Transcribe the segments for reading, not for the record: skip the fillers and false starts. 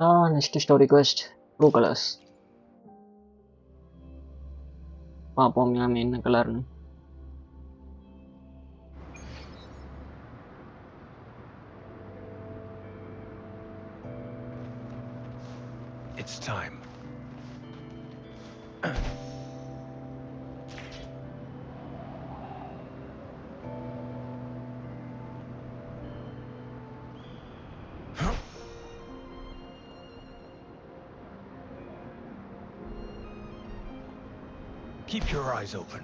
Next story quest, True Colors. பார்ப்போம் யாம் என்ன கலர்னு. It's time. Keep your eyes open.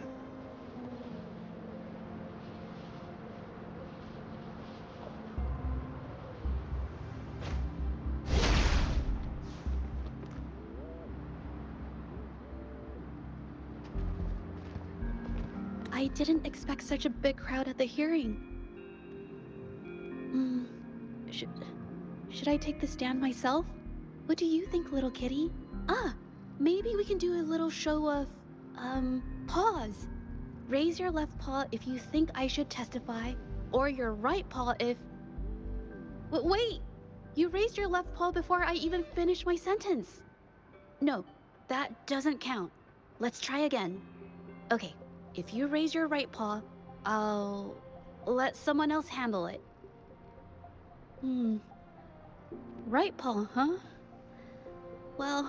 I didn't expect such a big crowd at the hearing. Should I take the stand myself? What do you think, little kitty? Maybe we can do a little show of, paws. Raise your left paw if you think I should testify, or your right paw if... Wait! You raised your left paw before I even finished my sentence. No, that doesn't count. Let's try again. Okay, if you raise your right paw, I'll let someone else handle it. Right paw, huh? Well,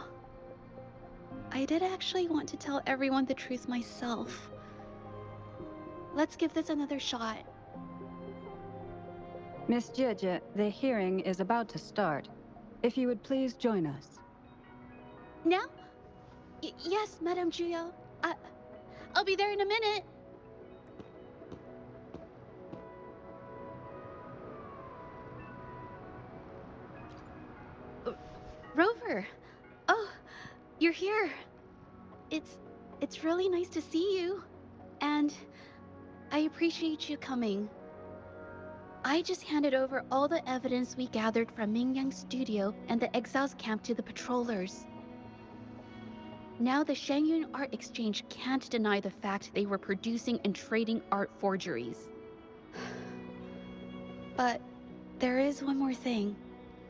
I did actually want to tell everyone the truth myself. Let's give this another shot. Miss Jieje, the hearing is about to start. If you would please join us. Now? Yes, Madame Juya. I'll be there in a minute. Rover! Oh, you're here. It's really nice to see you. And I appreciate you coming. I just handed over all the evidence we gathered from Mingyang's studio and the exiles camp to the patrollers. Now the Shangyun Art Exchange can't deny the fact they were producing and trading art forgeries. But there is one more thing.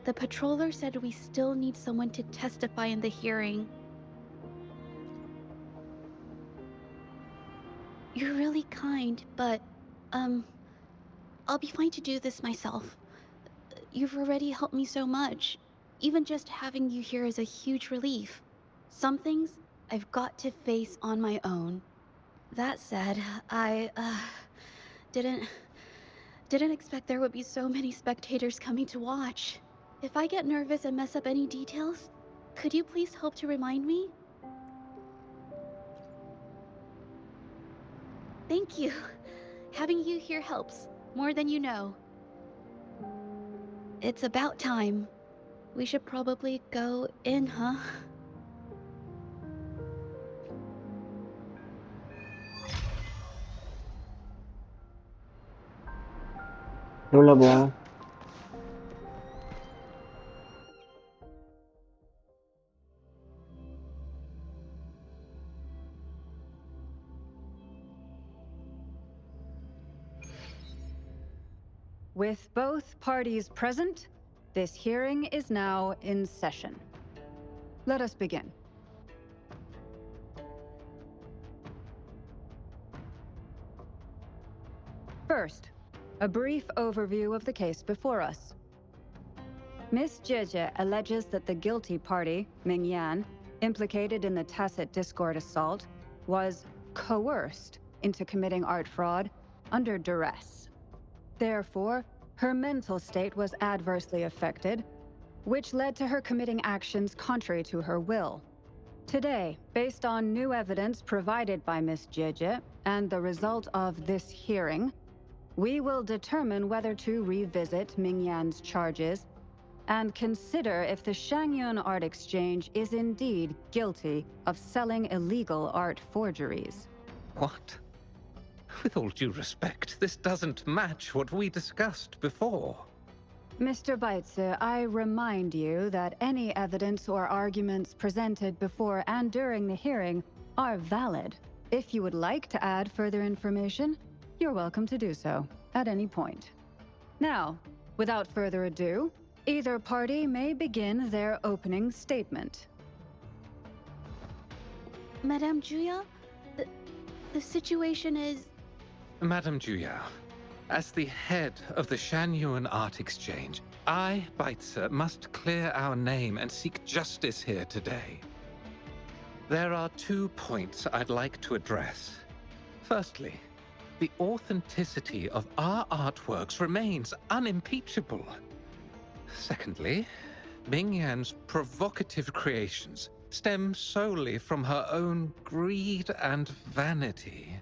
The patroller said we still need someone to testify in the hearing. You're really kind, but, I'll be fine to do this myself. You've already helped me so much. Even just having you here is a huge relief. Some things I've got to face on my own. That said, I, didn't expect there would be so many spectators coming to watch. If I get nervous and mess up any details, could you please help to remind me? Thank you. Having you here helps, more than you know. It's about time. We should probably go in, huh? உள்ள போவோம். With both parties present, this hearing is now in session. Let us begin. First, a brief overview of the case before us. Miss Jieje alleges that the guilty party, Mingyan, implicated in the tacit discord assault, was coerced into committing art fraud under duress. Therefore, her mental state was adversely affected, which led to her committing actions contrary to her will. Today, based on new evidence provided by Miss Jieje and the result of this hearing, we will determine whether to revisit Mingyan's charges and consider if the Shangyun Art Exchange is indeed guilty of selling illegal art forgeries. What? With all due respect, this doesn't match what we discussed before. Mr. Baitze, I remind you that any evidence or arguments presented before and during the hearing are valid. If you would like to add further information, you're welcome to do so at any point. Now, without further ado, Either party may begin their opening statement. Madame Juya, the situation is... Madame Juya, as the head of the Shanyuan Art Exchange, I, Baitse, must clear our name and seek justice here today. There are 2 points I'd like to address. Firstly, the authenticity of our artworks remains unimpeachable. Secondly, Mingyan's provocative creations stem solely from her own greed and vanity.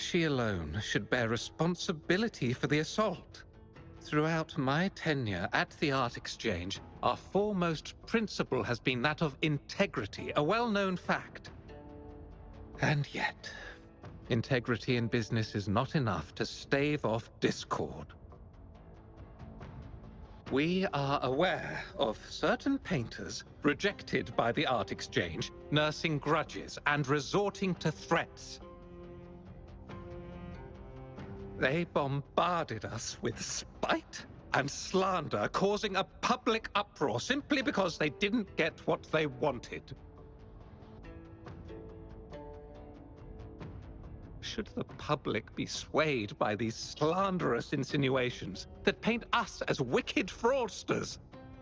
She alone should bear responsibility for the assault. Throughout my tenure at the Art Exchange, our foremost principle has been that of integrity, a well-known fact. And yet, integrity in business is not enough to stave off discord. We are aware of certain painters rejected by the Art Exchange, nursing grudges and resorting to threats. They bombarded us with spite and slander, causing a public uproar simply because they didn't get what they wanted. Should the public be swayed by these slanderous insinuations that paint us as wicked fraudsters,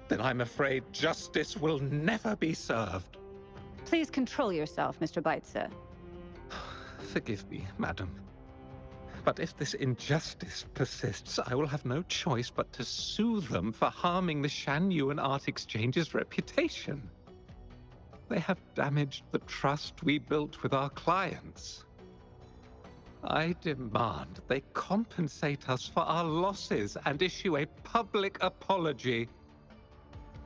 then I'm afraid justice will never be served. Please control yourself, Mr. Baitse. Forgive me, madam. But if this injustice persists, I will have no choice but to sue them for harming the Shanyuan Art Exchange's reputation. They have damaged the trust we built with our clients. I demand they compensate us for our losses and issue a public apology.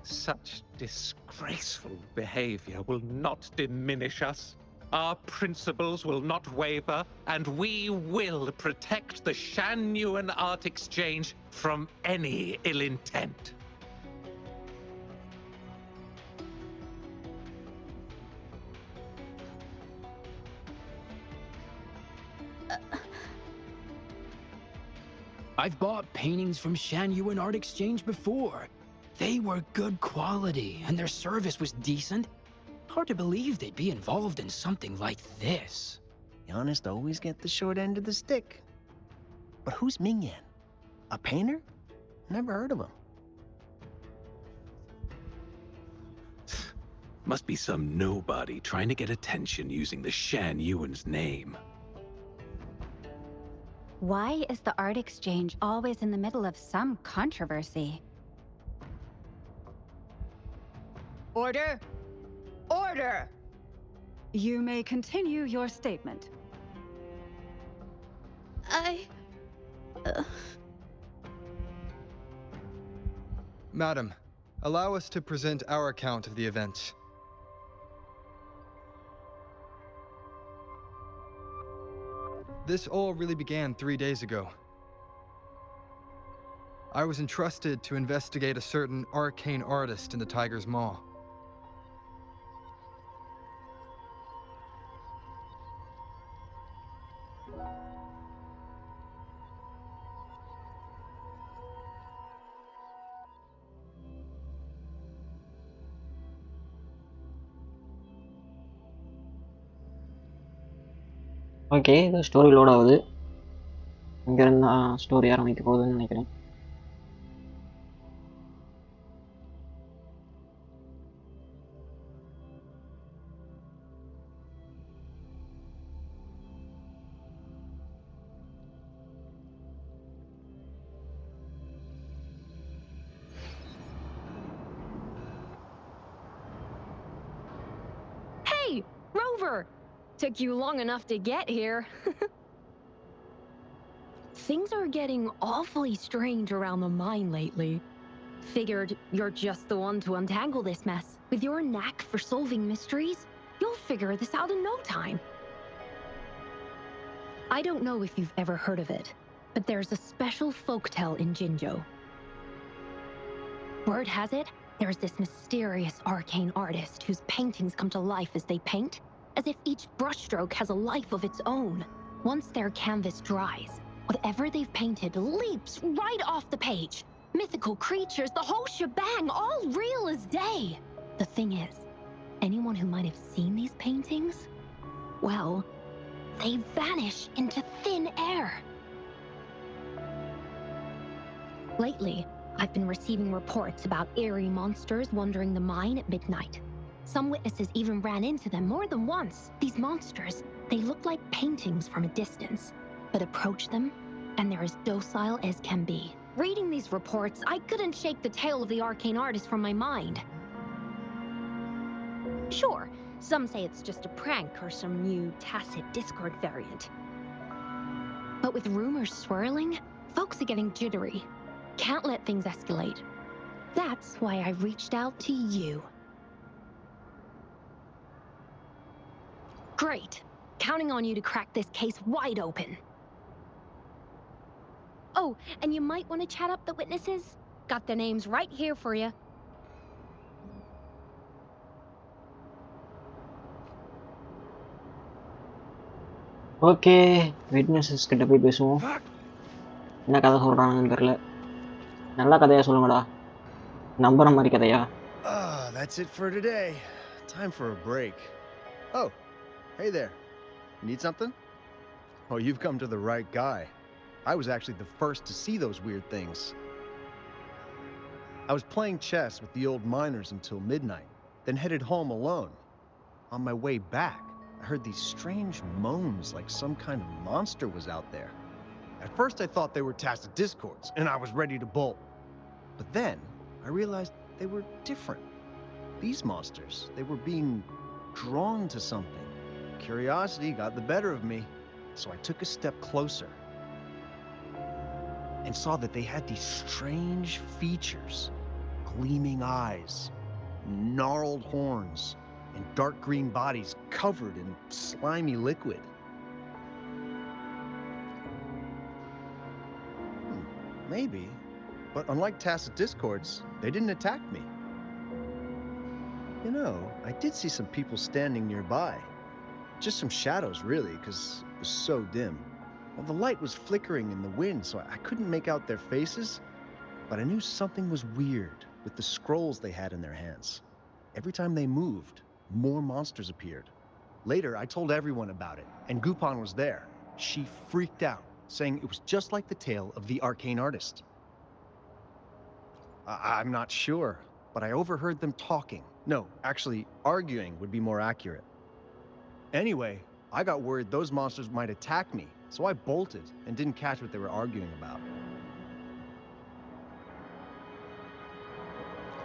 Such disgraceful behavior will not diminish us. Our principles will not waver, and we will protect the Shanyuan Art Exchange from any ill intent. I've bought paintings from Shanyuan Art Exchange before. They were good quality, and their service was decent. Hard to believe they'd be involved in something like this. The honest always get the short end of the stick. But who's Mingyan? A painter? Never heard of him. Must be some nobody trying to get attention using the Shanyuan's name. Why is the Art Exchange always in the middle of some controversy? Order! Order! You may continue your statement. Madam, allow us to present our account of the events. This all really began 3 days ago. I was entrusted to investigate a certain arcane artist in the Tiger's Maw. Okay, இது story load ஆகுது. இங்கேருந்து story ஆரம்பிக்க போகுதுன்னு நினைக்கிறேன். Hey, Rover! Took you long enough to get here. Things are getting awfully strange around the mine lately. Figured you're just the one to untangle this mess. With your knack for solving mysteries, you'll figure this out in no time. I don't know if you've ever heard of it, but there's a special folktale in Jinzhou. Word has it, there's this mysterious arcane artist whose paintings come to life as they paint, as if each brushstroke has a life of its own. Once their canvas dries, whatever they've painted leaps right off the page. mythical creatures, the whole shebang, all real as day. The thing is, anyone who might have seen these paintings, well, they vanish into thin air. Lately, I've been receiving reports about eerie monsters wandering the mine at midnight. Some witnesses even ran into them more than once. These monsters, they look like paintings from a distance, but approach them, and they're as docile as can be. Reading these reports, I couldn't shake the tale of the arcane artist from my mind. Sure, some say it's just a prank or some new tacit Discord variant. But with rumors swirling, folks are getting jittery. Can't let things escalate. That's why I reached out to you. Great. Counting on you to crack this case wide open. Oh, and you might want to chat up the witnesses. Got their names right here for you. Okay witnesses கிட்ட போய் பேசுவோம். என்ன கதை சொல்கிறாங்கன்னு தெரில. நல்ல கதையாக சொல்லுங்கடா. நம்புற மாதிரி கதையா? That's it for today. Time for a break. Oh, hey there. Need something? Oh, you've come to the right guy. I was actually the first to see those weird things. I was playing chess with the old miners until midnight, then headed home alone. On my way back, I heard these strange moans like some kind of monster was out there. At first I thought they were tacit discords, and I was ready to bolt. But then I realized they were different. These monsters, they were being drawn to something. Curiosity got the better of me, so I took a step closer and saw that they had these strange features. Gleaming eyes, gnarled horns, and dark green bodies covered in slimy liquid. Maybe, but unlike tacit discords, they didn't attack me. You know, I did see some people standing nearby. Just some shadows, really, because it was so dim. Well, the light was flickering in the wind, so I couldn't make out their faces, but I knew something was weird with the scrolls they had in their hands. Every time they moved, more monsters appeared. Later, I told everyone about it, and Gupon was there. She freaked out, saying it was just like the tale of the arcane artist. I'm not sure, but I overheard them talking. No, actually, arguing would be more accurate. Anyway, I got worried those monsters might attack me, so I bolted and didn't catch what they were arguing about.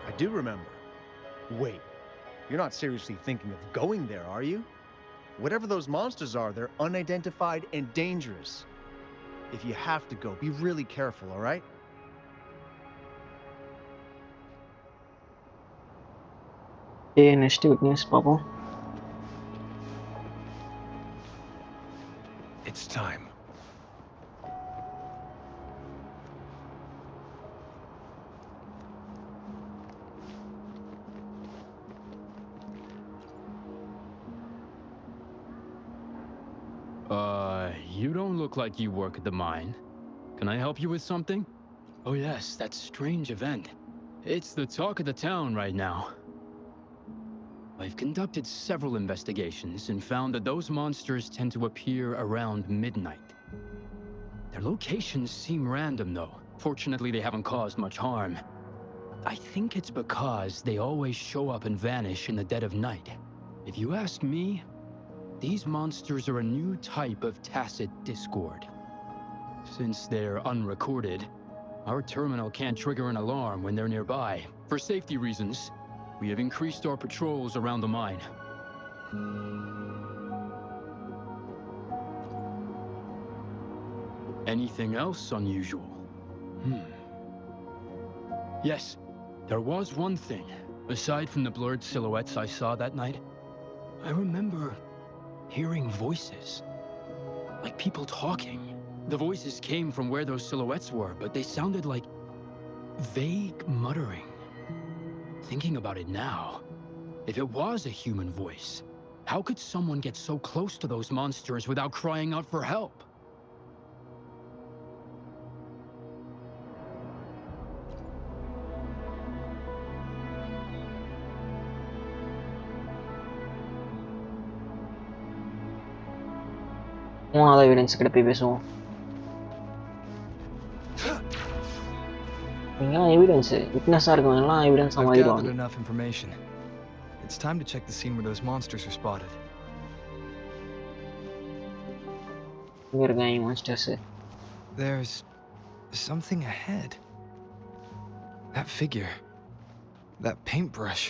I do remember. Wait, you're not seriously thinking of going there, are you? Whatever those monsters are, they're unidentified and dangerous. If you have to go, be really careful, all right? Okay, next witness பார்ப்போம். It's time. You don't look like you work at the mine. Can I help you with something? Oh yes, that strange event. It's the talk of the town right now. I've conducted several investigations and found that those monsters tend to appear around midnight. Their locations seem random though. Fortunately, they haven't caused much harm. I think it's because they always show up and vanish in the dead of night. If you ask me, these monsters are a new type of tacit discord. Since they're unrecorded, our terminal can't trigger an alarm when they're nearby. For safety reasons, we have increased our patrols around the mine. Anything else unusual? Yes, there was one thing. Aside from the blurred silhouettes I saw that night, I remember hearing voices. Like people talking. The voices came from where those silhouettes were, but they sounded like vague muttering. Thinking about it now, if it was a human voice, how could someone get so close to those monsters without crying out for help? மூணாவது evidence கிட்ட போய் பேசுவோம். இங்கெல்லாம் evidence விட்னஸா இருக்கவங்கலாம் எவிடன்ஸா I've மாறிடுவாங்க. gathered enough information. It's time to check the scene where those monsters are spotted. இங்க இருக்காங்க monsters. There's something ahead. That figure. That paintbrush.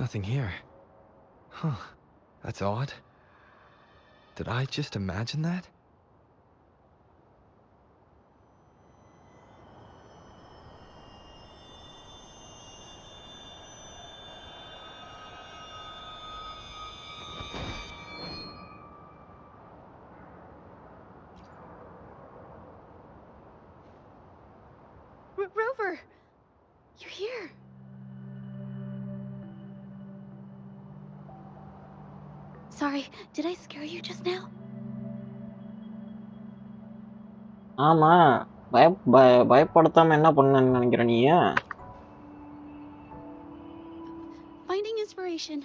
Nothing here. Huh. That's odd. Did I just imagine that? Rover! You're here! Sorry, did I scare you just now? ஆமா பயப்படுத்தாம என்ன பண்ணன்னு நினைக்கிற நீ? Finding inspiration.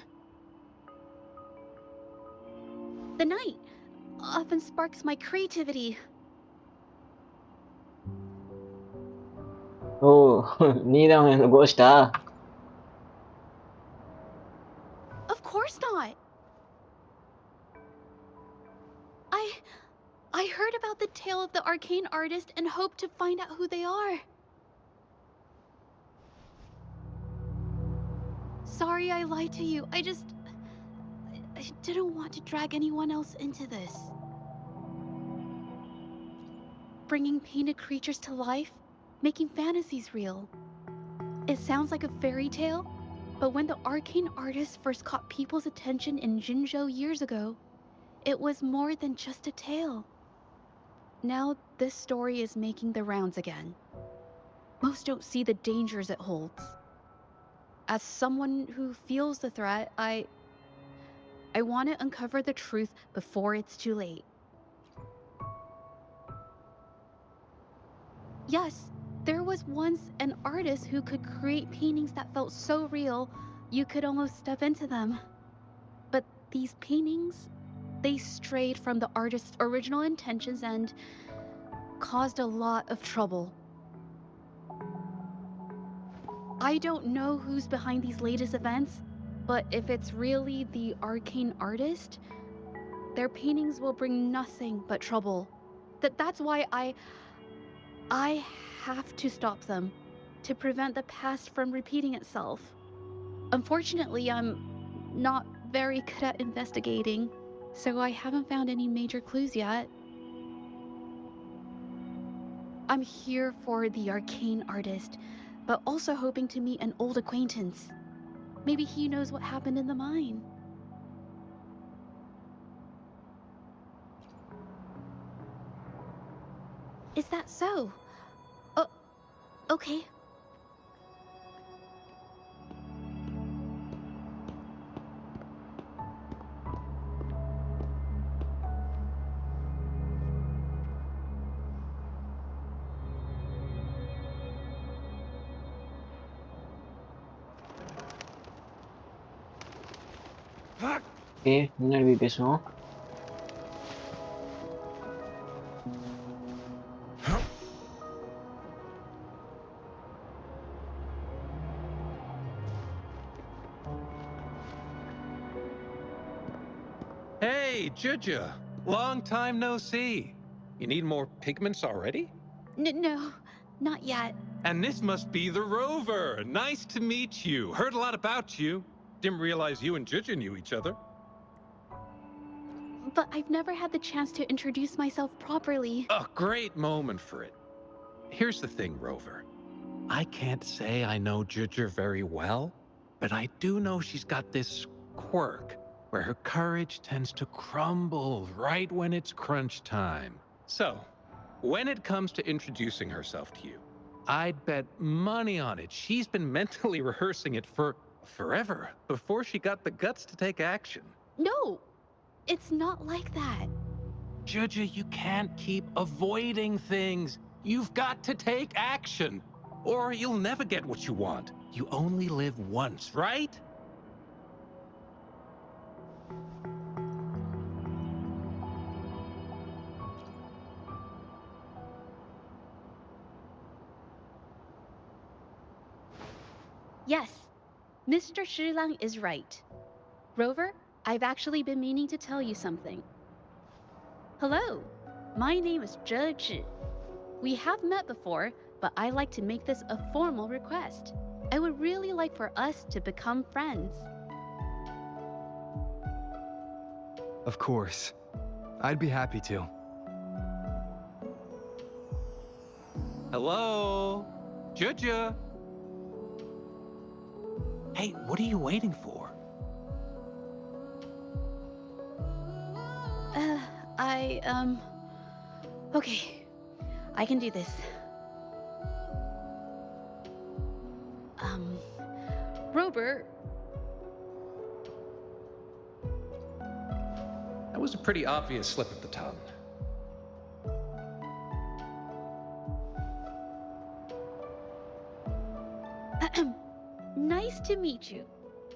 The night often sparks my creativity. ஓ நீதான் இந்த Costa? Of course not. I heard about the tale of the arcane artist and hoped to find out who they are. Sorry I lied to you. I didn't want to drag anyone else into this. Bringing painted creatures to life, making fantasies real. It sounds like a fairy tale, but when the arcane artist first caught people's attention in Jinzhou years ago, it was more than just a tale. Now this story is making the rounds again. Most don't see the dangers it holds. As someone who feels the threat, I want to uncover the truth before it's too late. Yes, there was once an artist who could create paintings that felt so real, you could almost step into them. But these paintings, they strayed from the artist's original intentions and caused a lot of trouble. I don't know who's behind these latest events, but if it's really the arcane artist, their paintings will bring nothing but trouble. That's why I have to stop them, to prevent the past from repeating itself. Unfortunately, I'm not very good at investigating, so I haven't found any major clues yet. I'm here for the arcane artist, but also hoping to meet an old acquaintance. Maybe he knows what happened in the mine. Is that so? Oh, okay. Okay முன்னாடி போய் பேசுவோம். Hey, Juju! Long time no see. You need more pigments already? No, not yet. And this must be the Rover. Nice to meet you. Heard a lot about you. Didn't realize you and Juju knew each other. But I've never had the chance to introduce myself properly. A great moment for it. Here's the thing, Rover. I can't say I know Juju very well, but I do know she's got this quirk where her courage tends to crumble right when it's crunch time. So, when it comes to introducing herself to you, I'd bet money on it. She's been mentally rehearsing it for forever before she got the guts to take action. No, it's not like that. Judja, you can't keep avoiding things. You've got to take action, or you'll never get what you want. You only live once, right? Yes, Mr. Shilang is right. Rover, I've actually been meaning to tell you something. Hello, my name is Zhe Zhi. We have met before, but I like to make this a formal request. I would really like for us to become friends. Of course. I'd be happy to. Hello? Judja? Hey, what are you waiting for? Okay. I can do this. Rover. That was a pretty obvious slip of the tongue. Nice to meet you.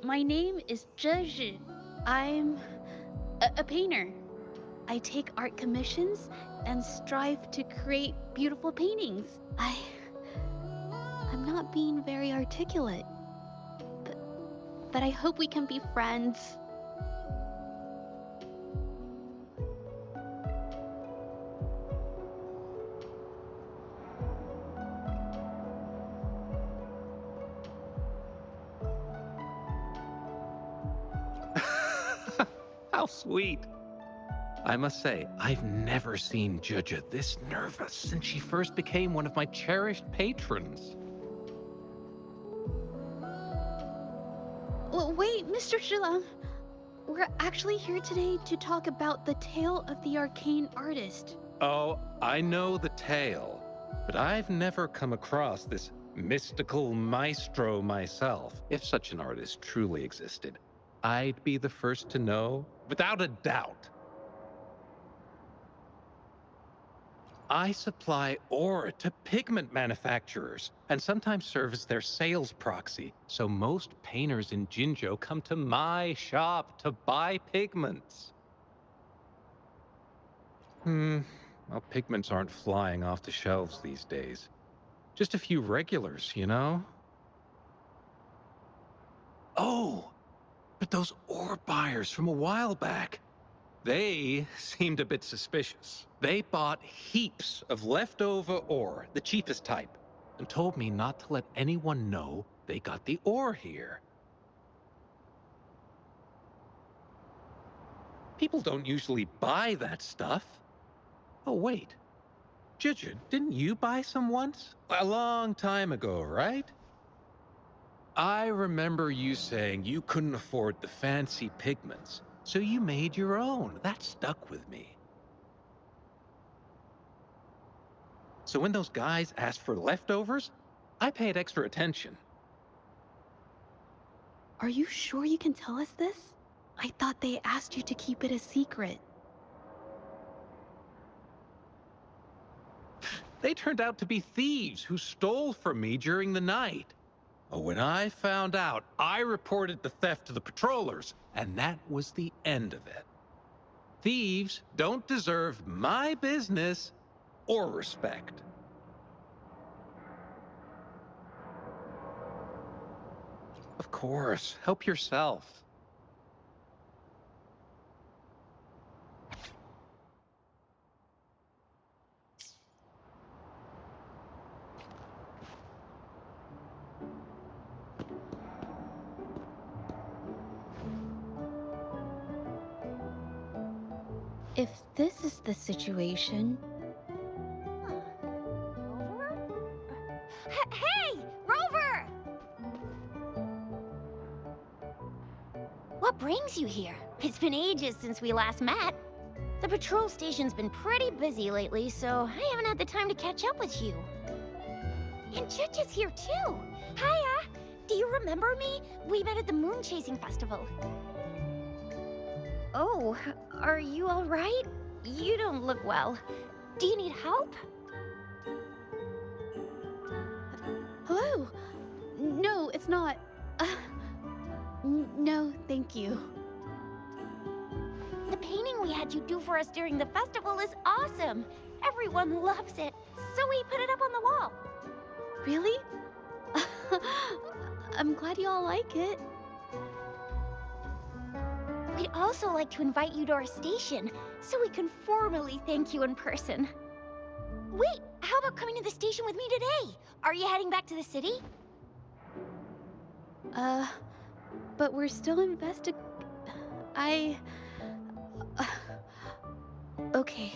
My name is Zhe Zhi. I'm a painter. I take art commissions and strive to create beautiful paintings. I'm not being very articulate, but I hope we can be friends. How sweet. I must say, I've never seen Judja this nervous since she first became one of my cherished patrons. Well, wait, Mr. Shilang. We're actually here today to talk about the tale of the arcane artist. Oh, I know the tale, but I've never come across this mystical maestro myself. If such an artist truly existed, I'd be the first to know, without a doubt. I supply ore to pigment manufacturers and sometimes serve as their sales proxy, so most painters in Jinzhou come to my shop to buy pigments. Well, pigments aren't flying off the shelves these days. Just a few regulars, you know? Oh, but those ore buyers from a while back, they seemed a bit suspicious. They bought heaps of leftover ore, the cheapest type, and told me not to let anyone know they got the ore here. People don't usually buy that stuff. Oh, wait. Judja, didn't you buy some once? A long time ago, right? I remember you saying you couldn't afford the fancy pigments, so you made your own. That stuck with me. So when those guys asked for leftovers, I paid extra attention. Are you sure you can tell us this? I thought they asked you to keep it a secret. They turned out to be thieves who stole from me during the night. When I found out, I reported the theft to the patrollers, and that was the end of it. Thieves don't deserve my business or respect. Of course, help yourself. If this is the situation... Hey, Rover! What brings you here? It's been ages since we last met. The patrol station's been pretty busy lately, so I haven't had the time to catch up with you. And Chich is here too. Hiya! Do you remember me? We met at the moon chasing festival. Oh, are you all right? You don't look well. Do you need help? Hello? No, it's not. No, thank you. The painting we had you do for us during the festival is awesome. Everyone loves it, so we put it up on the wall. Really? I'm glad you all like it. We'd also like to invite you to our station, so we can formally thank you in person. Wait, how about coming to the station with me today? Are you heading back to the city? But we're still okay.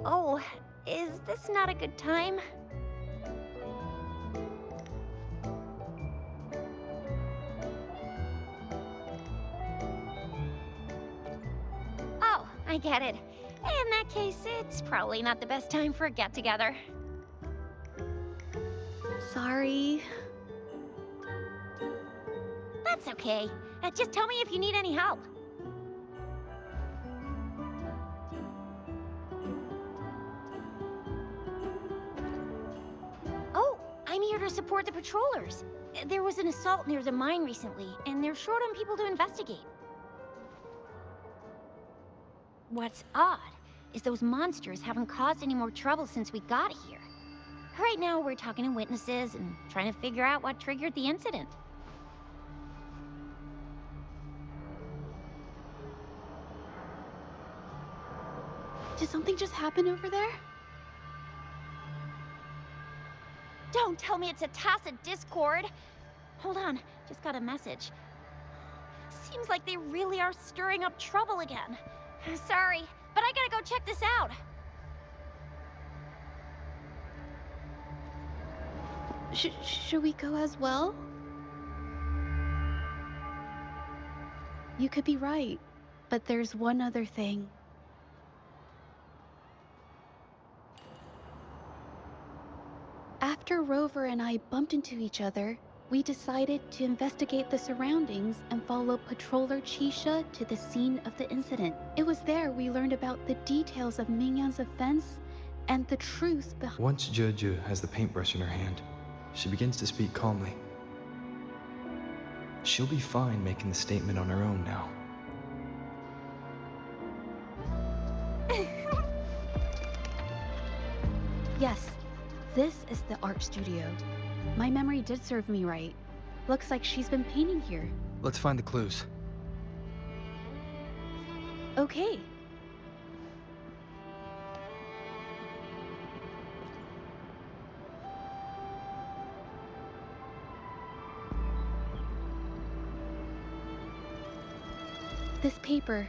Oh, is this not a good time? Oh, I get it. In that case, it's probably not the best time for a get-together. Sorry. That's okay. Just tell me if you need any help. Oh, I'm here to support the patrollers. There was an assault near the mine recently, and they're short on people to investigate. What's odd is those monsters haven't caused any more trouble since we got here. Right now, we're talking to witnesses and trying to figure out what triggered the incident. Did something just happen over there? Don't tell me it's a tacit discord. Hold on, just got a message. Seems like they really are stirring up trouble again. Sorry, but I gotta go check this out. Should we go as well? You could be right, but there's one other thing. After Rover and I bumped into each other, we decided to investigate the surroundings and follow Patroller Chisha to the scene of the incident. It was there we learned about the details of Mingyan's offense and the truth behind. Once Juju has the paintbrush in her hand, she begins to speak calmly. She'll be fine making the statement on her own now. Yes, this is the art studio. My memory did serve me right. Looks like she's been painting here. Let's find the clues. Okay. This paper.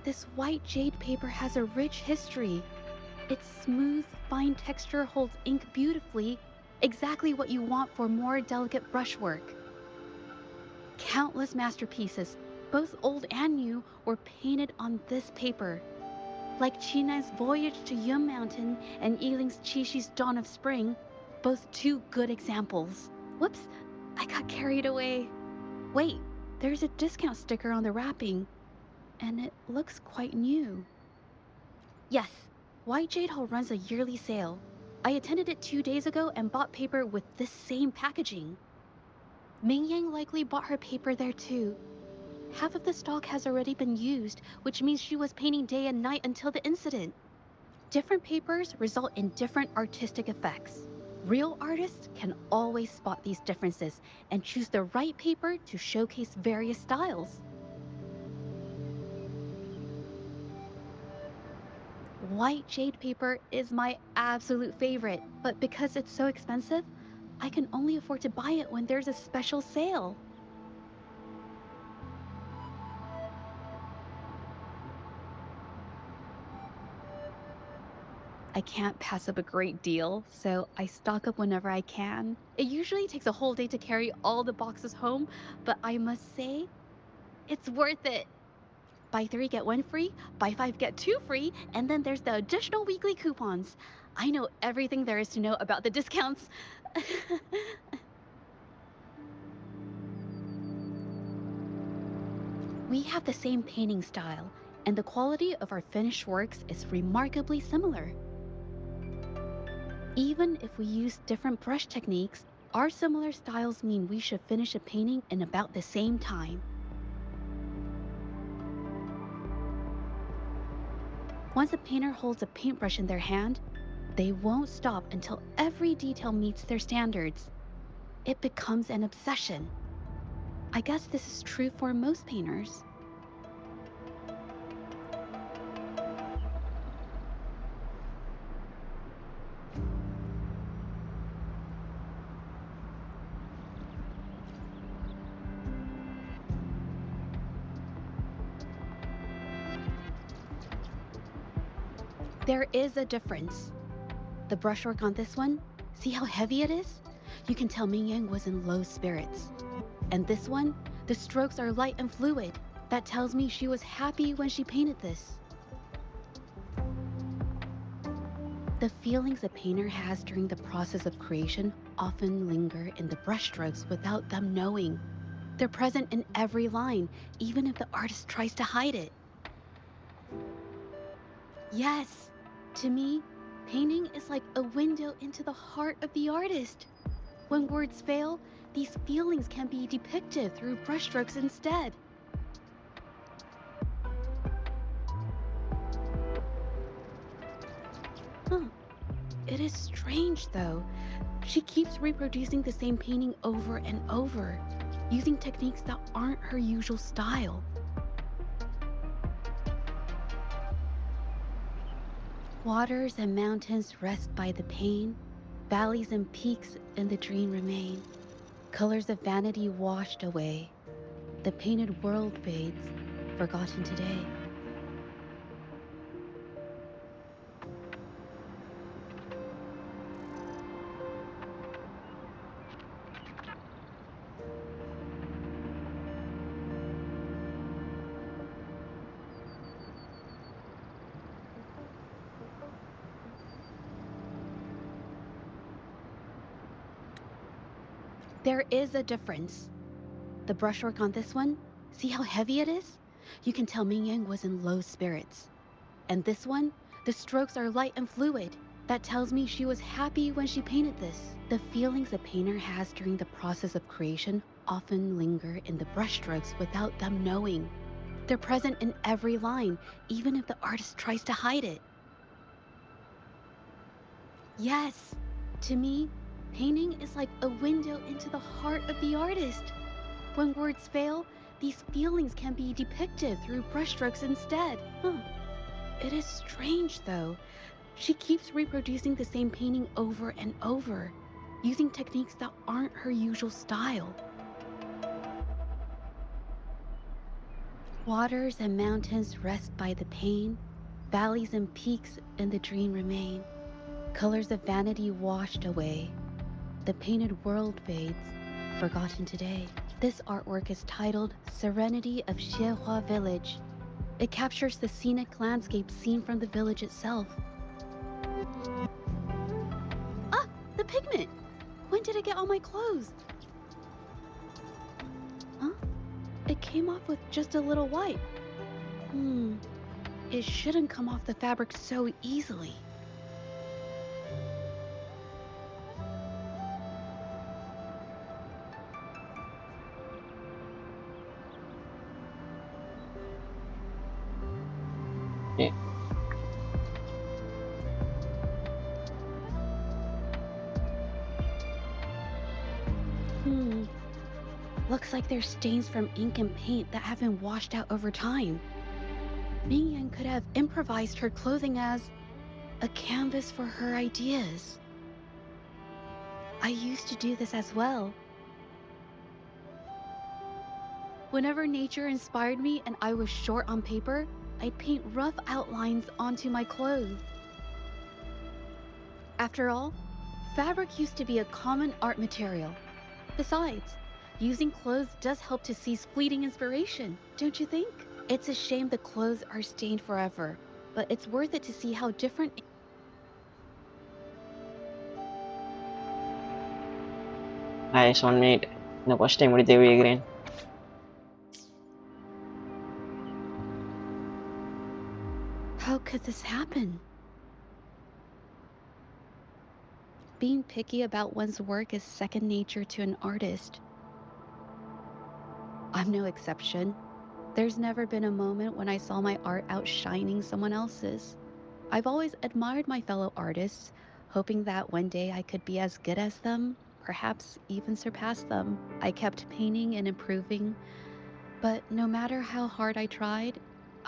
This white jade paper has a rich history. Its smooth, fine texture holds ink beautifully, exactly what you want for more delicate brushwork. Countless masterpieces, both old and new, were painted on this paper. Like Chinai's Voyage to Yum Mountain and Yiling's Qishi's Dawn of Spring, both two good examples. Whoops, I got carried away. Wait, there's a discount sticker on the wrapping, and it looks quite new. Yes, White Jade Hall runs a yearly sale. I attended it 2 days ago and bought paper with this same packaging. Mingyan likely bought her paper there too. Half of the stock has already been used, which means she was painting day and night until the incident. Different papers result in different artistic effects. Real artists can always spot these differences and choose the right paper to showcase various styles. White jade paper is my absolute favorite, but because it's so expensive, I can only afford to buy it when there's a special sale. I can't pass up a great deal, so I stock up whenever I can. It usually takes a whole day to carry all the boxes home, but I must say, It's worth it. Buy 3, get 1 free, buy 5, get 2 free, and then there's the additional weekly coupons. I know everything there is to know about the discounts. We have the same painting style, and the quality of our finished works is remarkably similar. Even if we use different brush techniques, our similar styles mean we should finish a painting in about the same time. Once a painter holds a paintbrush in their hand, they won't stop until every detail meets their standards. It becomes an obsession. I guess this is true for most painters. There is a difference. The brushwork on this one, see how heavy it is? You can tell Ming Yang was in low spirits. And this one, the strokes are light and fluid. That tells me she was happy when she painted this. The feelings a painter has during the process of creation often linger in the brushstrokes without them knowing. They're present in every line, even if the artist tries to hide it. Yes, to me, painting is like a window into the heart of the artist. When words fail, these feelings can be depicted through brushstrokes instead. It is strange, though. She keeps reproducing the same painting over and over, using techniques that aren't her usual style. Waters and mountains rest by the pain, valleys and peaks in the dream remain. Colors of vanity washed away, the painted world fades, forgotten today. There is a difference. The brushwork on this one, see how heavy it is? You can tell Ming Yang was in low spirits. And this one, the strokes are light and fluid. That tells me she was happy when she painted this. The feelings a painter has during the process of creation often linger in the brushstrokes without them knowing. They're present in every line, even if the artist tries to hide it. Yes, to me, painting is like a window into the heart of the artist. When words fail, these feelings can be depicted through brushstrokes instead. It is strange, though. She keeps reproducing the same painting over and over, using techniques that aren't her usual style. Waters and mountains rest by the pain, valleys and peaks in the dream remain. Colors of vanity washed away, the painted world fades, forgotten today. This artwork is titled Serenity of Xiehua Village. It captures the scenic landscape seen from the village itself. Ah, the pigment! When did it get on my clothes? Huh? It came off with just a little wipe. It shouldn't come off the fabric so easily. Looks like there's stains from ink and paint that have been washed out over time. Ming Yang could have improvised her clothing as a canvas for her ideas. I used to do this as well. Whenever nature inspired me and I was short on paper, I'd paint rough outlines onto my clothes. After all, fabric used to be a common art material. Besides, Using clothes does help to seize fleeting inspiration, don't you think? It's a shame the clothes are stained forever, but it's worth it to see how different. Nice, 1 minute. இந்த question முடித்து விடுகிறேன். How could this happen? Being picky about one's work is second nature to an artist. I'm no exception. There's never been a moment when I saw my art outshining someone else's. I've always admired my fellow artists, hoping that one day I could be as good as them, perhaps even surpass them. I kept painting and improving, but no matter how hard I tried,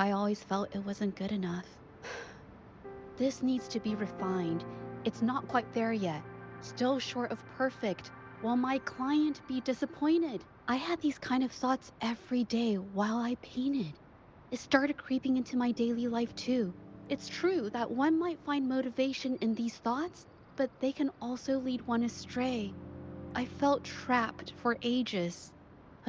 I always felt it wasn't good enough. This needs to be refined. It's not quite there yet, still short of perfect. Will my client be disappointed? I had these kind of thoughts every day while I painted. It started creeping into my daily life too. It's true that one might find motivation in these thoughts, but they can also lead one astray. I felt trapped for ages,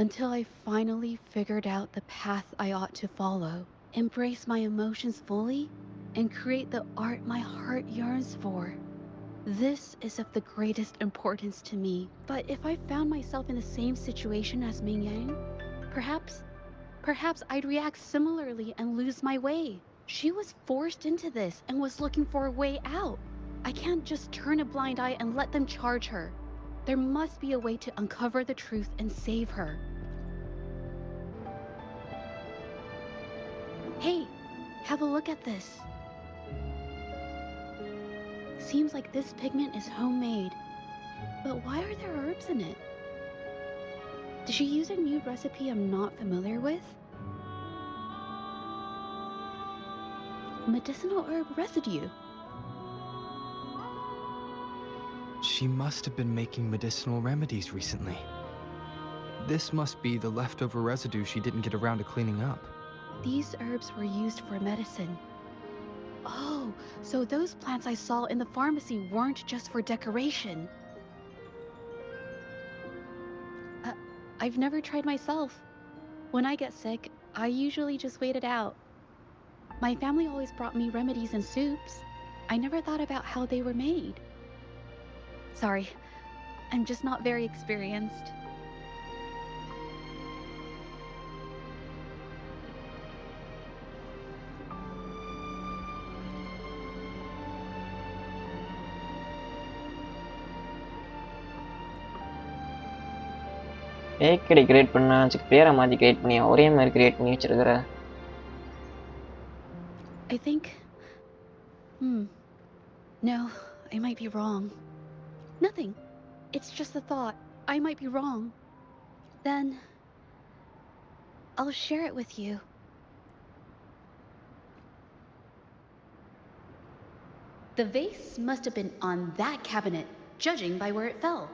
until I finally figured out the path I ought to follow, embrace my emotions fully, and create the art my heart yearns for. This is of the greatest importance to me. But if I found myself in the same situation as Ming Yang, perhaps I'd react similarly and lose my way. She was forced into this and was looking for a way out. I can't just turn a blind eye and let them charge her. There must be a way to uncover the truth and save her. Hey, have a look at this. Seems like this pigment is homemade, but why are there herbs in it? Did she use a new recipe I'm not familiar with? Medicinal herb residue. She must have been making medicinal remedies recently. This must be the leftover residue she didn't get around to cleaning up. These herbs were used for medicine. Oh, so those plants I saw in the pharmacy weren't just for decoration. I've never tried myself. When I get sick, I usually just wait it out. My family always brought me remedies and soups. I never thought about how they were made. Sorry, I'm just not very experienced. ஏக்கடி create பண்ணா பேரை மாற்றி create பண்ணி ஒரே மாதிரி create பண்ணி வச்சிருக்கிற. I think... No, I might be wrong. Nothing. It's just a thought. I might be wrong. Then... I'll share it with you. The vase must have been on that cabinet, judging by where it fell.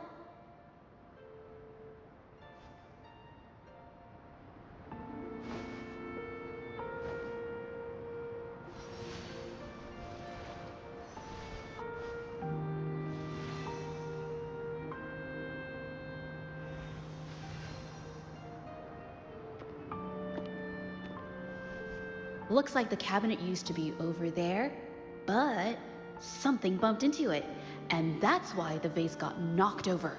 Looks like the cabinet used to be over there, but something bumped into it, and that's why the vase got knocked over.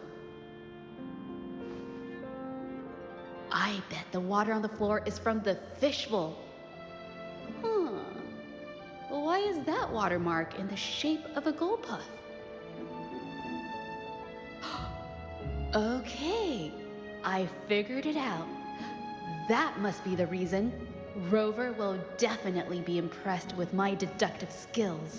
I bet the water on the floor is from the fishbowl. Why is that watermark in the shape of a gold puff? Okay, I figured it out. That must be the reason. Rover will definitely be impressed with my deductive skills.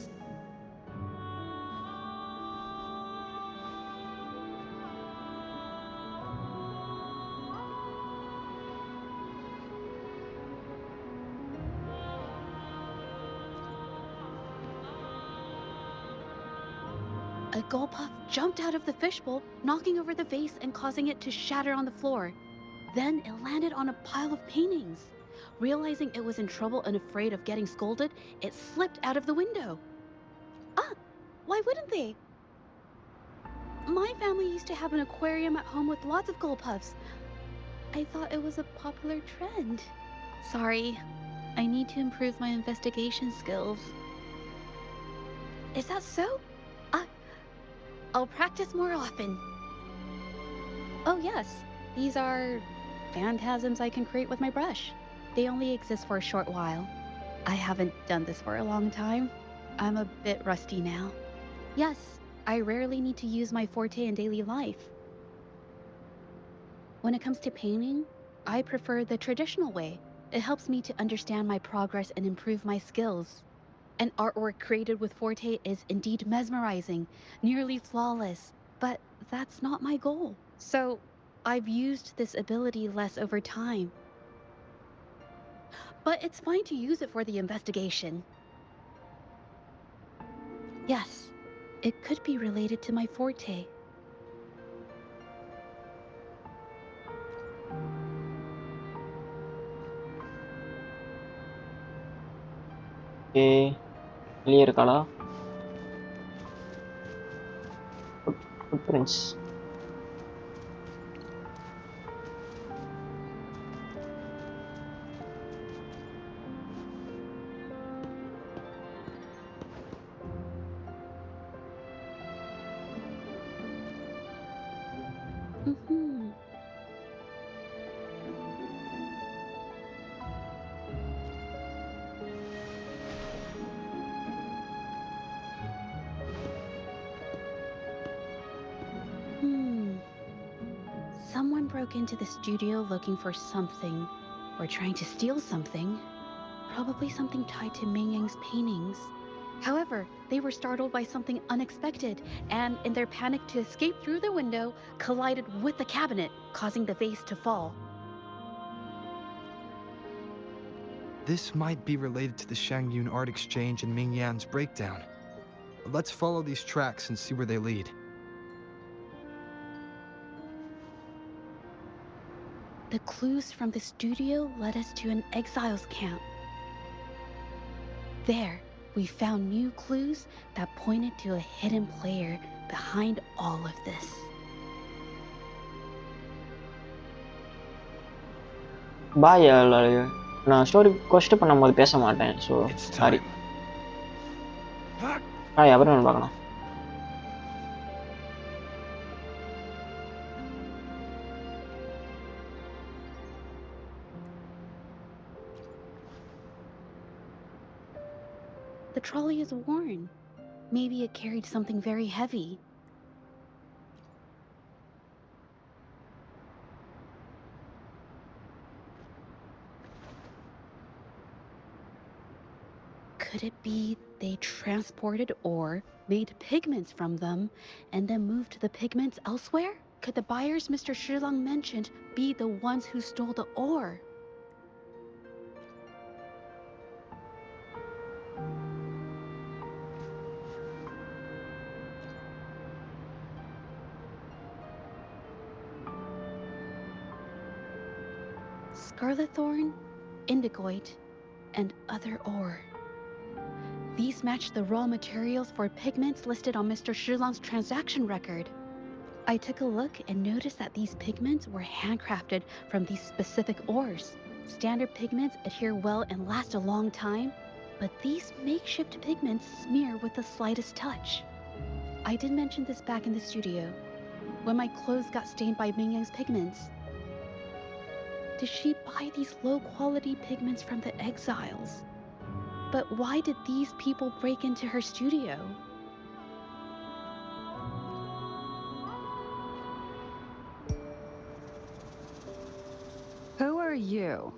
A gold puff jumped out of the fishbowl, knocking over the vase and causing it to shatter on the floor. Then it landed on a pile of paintings. Realizing it was in trouble and afraid of getting scolded, it slipped out of the window. Why wouldn't they? My family used to have an aquarium at home with lots of gold puffs. I thought it was a popular trend. Sorry, I need to improve my investigation skills. Is that so? I'll practice more often. Oh yes, these are phantasms I can create with my brush. They only exist for a short while. I haven't done this for a long time. I'm a bit rusty now. Yes, I rarely need to use my forte in daily life. When it comes to painting, I prefer the traditional way. It helps me to understand my progress and improve my skills. An artwork created with forte is indeed mesmerizing, nearly flawless, but that's not my goal. So, I've used this ability less over time. But it's fine to use it for the investigation. Yes, it could be related to my forte. Okay, clear color. Footprints. Someone broke into the studio looking for something, or trying to steal something. Probably something tied to Ming Yang's paintings. However, they were startled by something unexpected, and in their panic to escape through the window, collided with the cabinet, causing the vase to fall. This might be related to the Shangyun art exchange and Ming Yan's breakdown. Let's follow these tracks and see where they lead. The clues from the studio led us to an exiles camp. There, we found new clues that pointed to a hidden player behind all of this. Bye, நான் story கொஸ்ட் பண்ணும்போது பேச மாட்டேன், so sorry. அப்புறம் பார்க்கலாம். The trolley is worn. Maybe it carried something very heavy. Could it be they transported ore, made pigments from them, and then moved the pigments elsewhere? Could the buyers Mr. Shilang mentioned be the ones who stole the ore? Scarlet thorn, indigoite, and other ore. These match the raw materials for pigments listed on Mr. Shilang's transaction record. I took a look and noticed that these pigments were handcrafted from these specific ores. Standard pigments adhere well and last a long time, but these makeshift pigments smear with the slightest touch. I did mention this back in the studio, when my clothes got stained by Ming Yang's pigments. Did she buy these low-quality pigments from the exiles? But why did these people break into her studio? Who are you?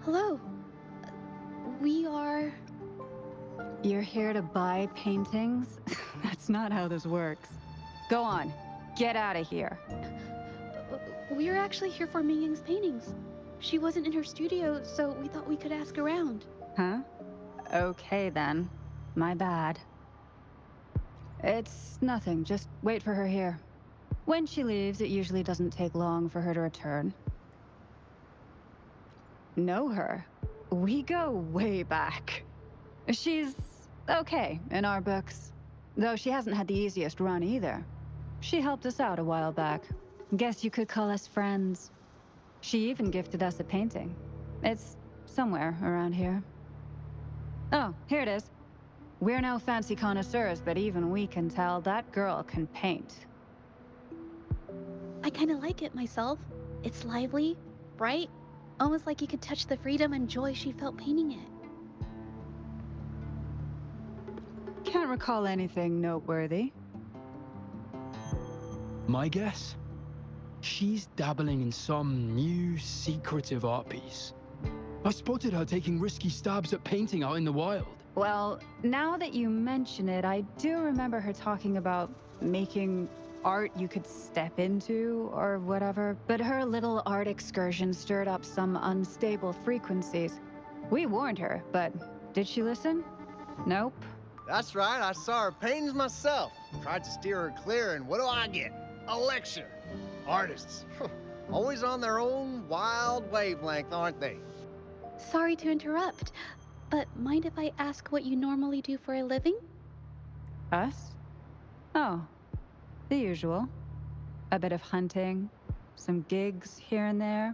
Hello. We are... You're here to buy paintings? That's not how this works. Go on. Get out of here. We're actually here for Ming Yang's paintings. She wasn't in her studio, so we thought we could ask around. Huh? Okay then. My bad. It's nothing. Just wait for her here. When she leaves, it usually doesn't take long for her to return. Know her? We go way back. She's okay in our books. Though she hasn't had the easiest run either. She helped us out a while back. Guess you could call us friends. She even gifted us a painting. It's somewhere around here. Oh, here it is. We're no fancy connoisseurs, but even we can tell that girl can paint. I kind of like it myself. It's lively, bright, almost like you could touch the freedom and joy she felt painting it. Can't recall anything noteworthy. My guess? She's dabbling in some new, secretive art piece. I spotted her taking risky stabs at painting out in the wild. Well, now that you mention it, I do remember her talking about making art you could step into or whatever, but her little art excursion stirred up some unstable frequencies. We warned her, but did she listen? Nope. That's right, I saw her paintings myself. Tried to steer her clear, and what do I get? A lecture. Artists. Always on their own wild wavelength, aren't they? Sorry to interrupt, but mind if I ask what you normally do for a living? Us? Oh, the usual. A bit of hunting, some gigs here and there.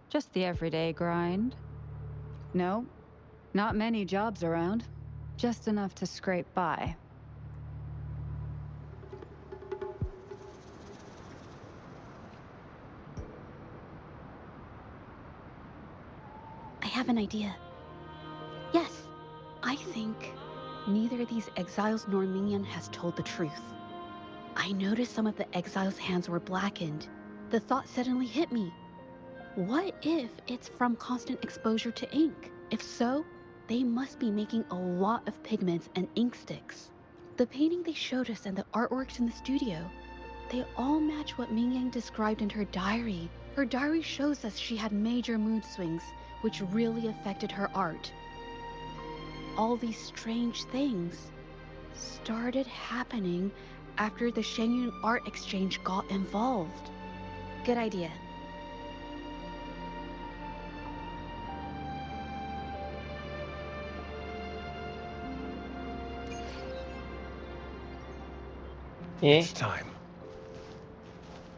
Just the everyday grind. No, not many jobs around. Just enough to scrape by. I have an idea. Yes, I think neither of these exiles nor Mingyan has told the truth. I noticed some of the exiles' hands were blackened. The thought suddenly hit me. What if it's from constant exposure to ink? If so, they must be making a lot of pigments and ink sticks. The painting they showed us and the artworks in the studio, they all match what Mingyang described in her diary. Her diary shows us she had major mood swings, which really affected her art. All these strange things started happening after the Shenyun Art Exchange got involved. Good idea. It's time.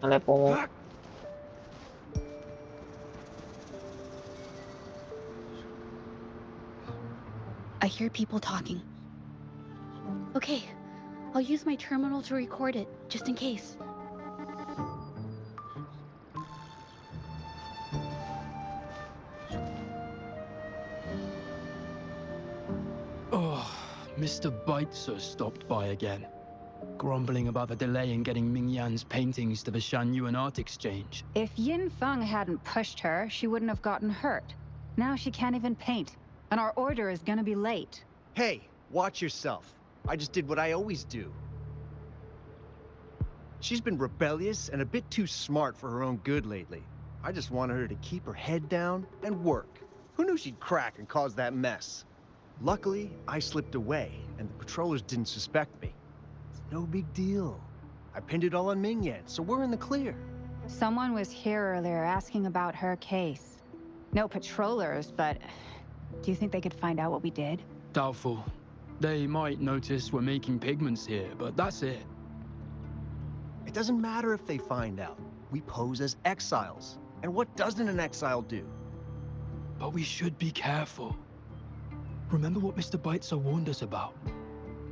Nalepo mo. I hear people talking. Okay, I'll use my terminal to record it, just in case. Oh, Mr. Beitzer stopped by again, grumbling about the delay in getting Mingyan's paintings to the Shanyuan Art Exchange. If Yin Feng hadn't pushed her, she wouldn't have gotten hurt. Now she can't even paint, and our order is gonna be late. Hey, watch yourself. I just did what I always do. She's been rebellious and a bit too smart for her own good lately. I just wanted her to keep her head down and work. Who knew she'd crack and cause that mess? Luckily, I slipped away, and the patrollers didn't suspect me. It's no big deal. I pinned it all on Mingyan, so we're in the clear. Someone was here earlier asking about her case. No patrollers, but do you think they could find out what we did? Doubtful. They might notice we're making pigments here, but that's it. It doesn't matter if they find out. We pose as exiles. And what doesn't an exile do? But we should be careful. Remember what Mr. Beitzer warned us about?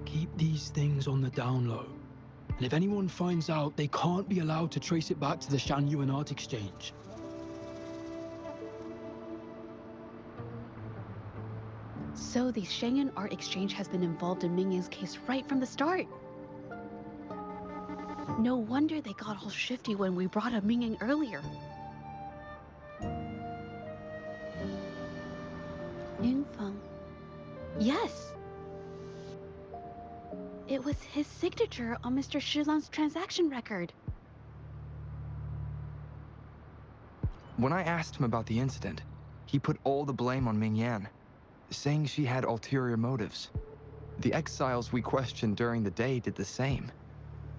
Keep these things on the down low. And if anyone finds out, they can't be allowed to trace it back to the Shanyuan Art Exchange. So the Shenyun Art Exchange has been involved in Mingyang's case right from the start. No wonder they got all shifty when we brought up Mingyang earlier. Yunfeng. Yes! It was his signature on Mr. Shilan's transaction record. When I asked him about the incident, he put all the blame on Mingyan, saying she had ulterior motives. The exiles we questioned during the day did the same,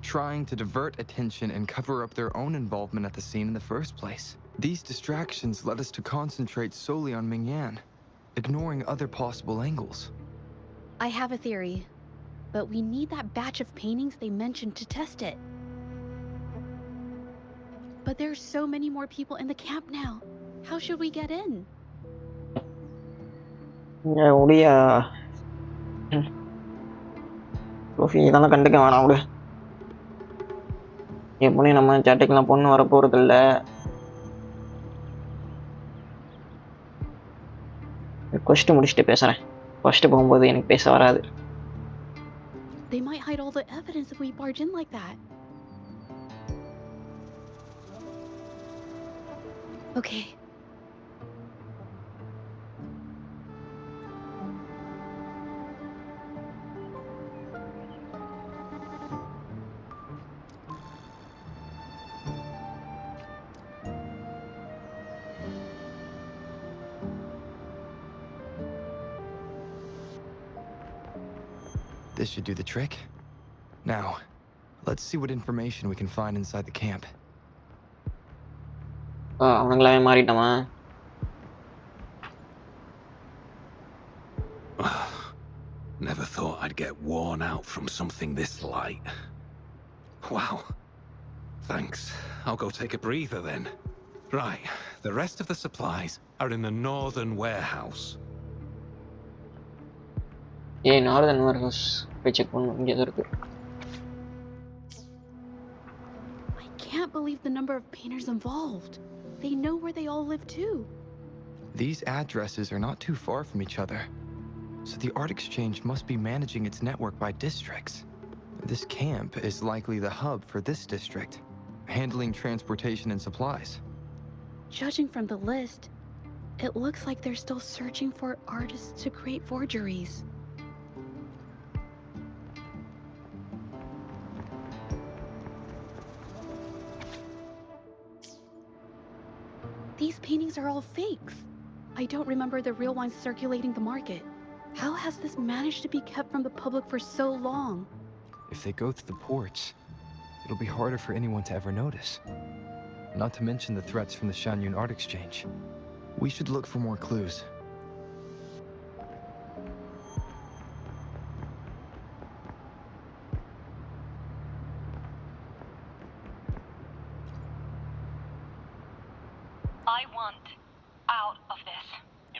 trying to divert attention and cover up their own involvement at the scene in the first place. These distractions led us to concentrate solely on Mingyan, ignoring other possible angles. I have a theory. but we need that batch of paintings they mentioned to test it. But there's so many more people in the camp now. How should we get in? உடைய Luffy இதெல்லாம் கண்டுக்க வேணாம் விடு. எப்படியும் நம்ம சேட்டைக்கெல்லாம் பொண்ணு வர போறது இல்ல. கொஸ்ட் முடிச்சுட்டு பேசுறேன். ஃபர்ஸ்ட் போகும்போது எனக்கு பேச வராது. They might hide all the evidence if we barge in like that. Okay. This should do the trick. Now, let's see what information we can find inside the camp. அவனுங்களாவே மாறிட்டோமா? Never thought I'd get worn out from something this light. Wow. Thanks. I'll go take a breather then. Right. The rest of the supplies are in the northern warehouse. Northern warehouse போய் check பண்ணணும். இங்கே தான் இருக்கு. I can't believe the number of painters involved. They know where they all live too. These addresses are not too far from each other, so the Art Exchange must be managing its network by districts. This camp is likely the hub for this district, handling transportation and supplies. Judging from the list, it looks like they're still searching for artists to create forgeries. These paintings are all fakes. I don't remember the real ones circulating the market. How has this managed to be kept from the public for so long? If they go through the ports, it'll be harder for anyone to ever notice. Not to mention the threats from the Shanyun Art Exchange. We should look for more clues. I want out of this.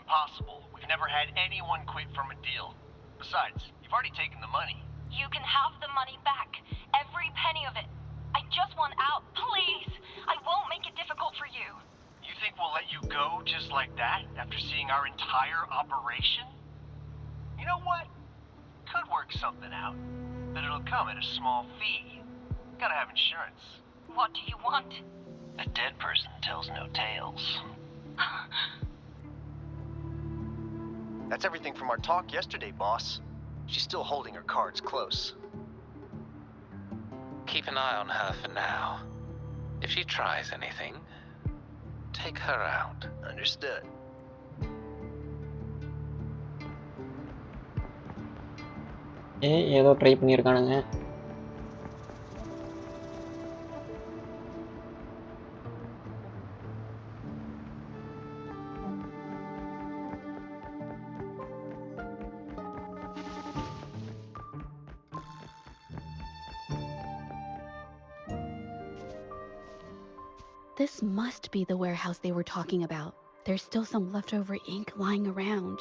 Impossible. We've never had anyone quit from a deal. Besides, you've already taken the money. You can have the money back. Every penny of it. I just want out. Please. I won't make it difficult for you. You think we'll let you go just like that after seeing our entire operation? You know what? Could work something out. But it'll come at a small fee. Gotta have insurance. What do you want? A dead person tells no tales. That's everything from our talk yesterday, boss. She's still holding her cards close. Keep an eye on her for now. If she tries anything, take her out. Understood. ஏதோ try பண்ணியிருக்கானுங்க. This must be the warehouse they were talking about. There's still some leftover ink lying around.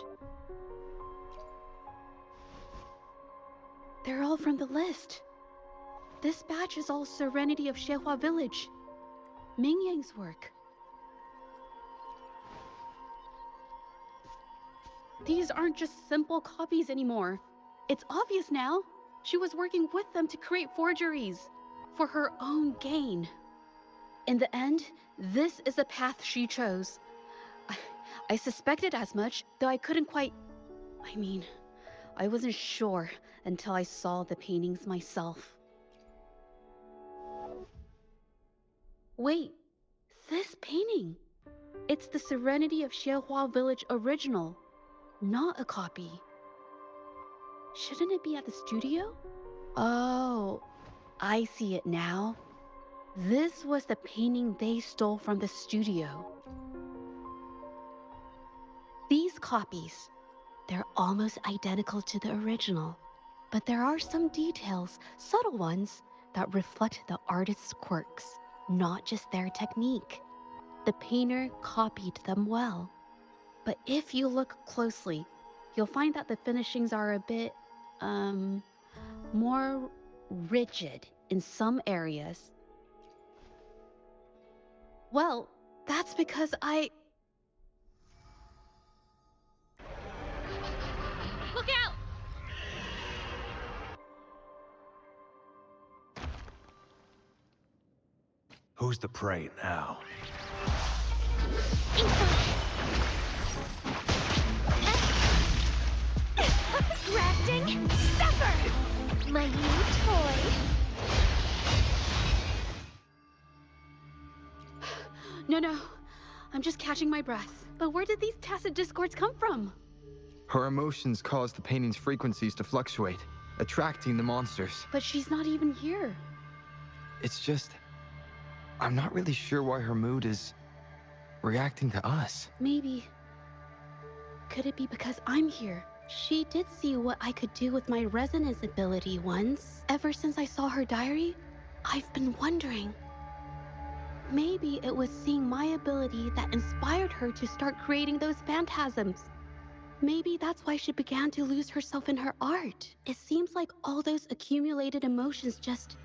They're all from the list. This batch is all Serenity of Shehua Village. Ming Yang's work. These aren't just simple copies anymore. It's obvious now. She was working with them to create forgeries for her own gain. In the end, this is the path she chose. I suspected as much, though I couldn't quite... I wasn't sure until I saw the paintings myself. Wait, this painting. It's the Serenity of Shehua Village original, not a copy. Shouldn't it be at the studio? Oh, I see it now. This was the painting they stole from the studio. These copies, they're almost identical to the original. But there are some details, subtle ones, that reflect the artist's quirks, not just their technique. The painter copied them well. But if you look closely, you'll find that the finishings are a bit, more rigid in some areas. Well, that's because Look out! Who's the prey now? Grafting, suffer! My new toy. No, I'm just catching my breath. But where did these tacit discords come from? Her emotions cause the painting's frequencies to fluctuate, attracting the monsters. But she's not even here. It's just... I'm not really sure why her mood is reacting to us. Maybe... Could it be because I'm here? She did see what I could do with my resonance ability once. Ever since I saw her diary, I've been wondering. Maybe it was seeing my ability that inspired her to start creating those phantasms. Maybe that's why she began to lose herself in her art. It seems like all those accumulated emotions just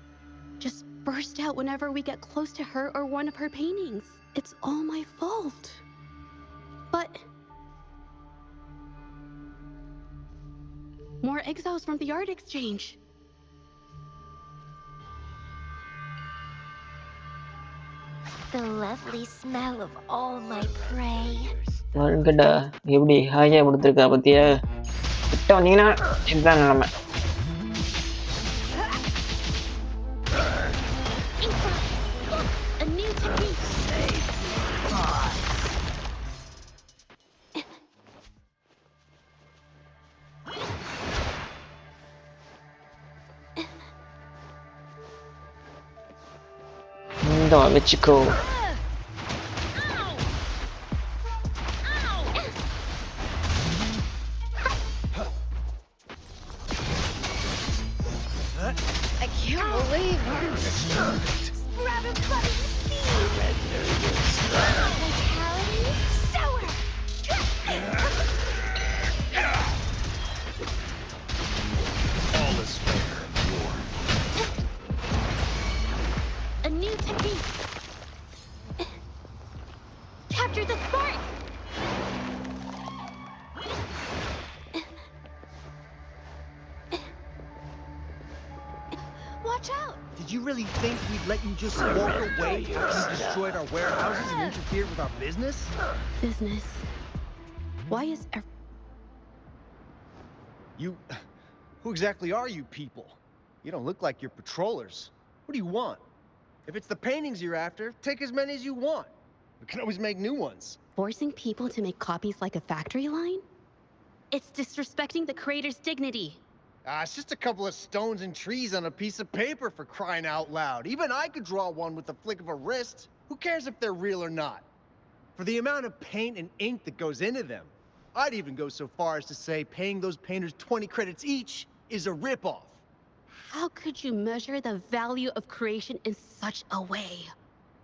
burst out whenever we get close to her or one of her paintings. It's all my fault. But... more exiles from the art exchange. The lovely smell of all my prey. மறுக்கடா எப்படி ஹாயா கொடுத்துருக்கா பத்தியா கிட்ட வந்தீங்கன்னா இதுதான் நிலைமை. A new technique. இந்த வச்சுக்கோ. I can't believe her. Sprout of budding seed. Vitality. Sour. All is fair in war. A new technique. Capture the spark. Watch out! Did you really think we'd let you just walk away after you destroyed our warehouses and interfered with our business? Business. Why is Who exactly are you people? You don't look like you're patrollers. What do you want? If it's the paintings you're after, take as many as you want. We can always make new ones. forcing people to make copies like a factory line? It's disrespecting the creator's dignity. It's just a couple of stones and trees on a piece of paper, for crying out loud. Even I could draw one with the flick of a wrist. Who cares if they're real or not? For the amount of paint and ink that goes into them, I'd even go so far as to say paying those painters 20 credits each is a ripoff. How could you measure the value of creation in such a way?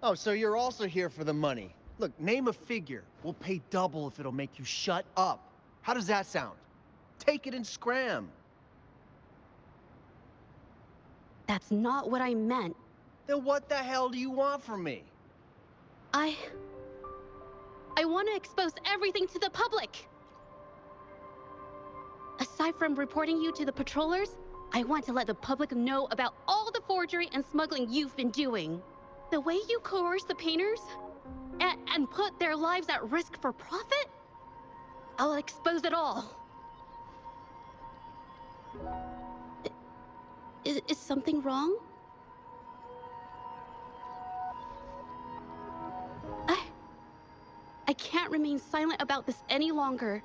Oh, so you're also here for the money. Look, name a figure. We'll pay double if it'll make you shut up. How does that sound? Take it and scram. That's not what I meant. Then what the hell do you want from me? I want to expose everything to the public. Aside from reporting you to the patrollers, I want to let the public know about all the forgery and smuggling you've been doing. The way you coerce the painters and put their lives at risk for profit? I'll expose it all. Is something wrong? I can't remain silent about this any longer.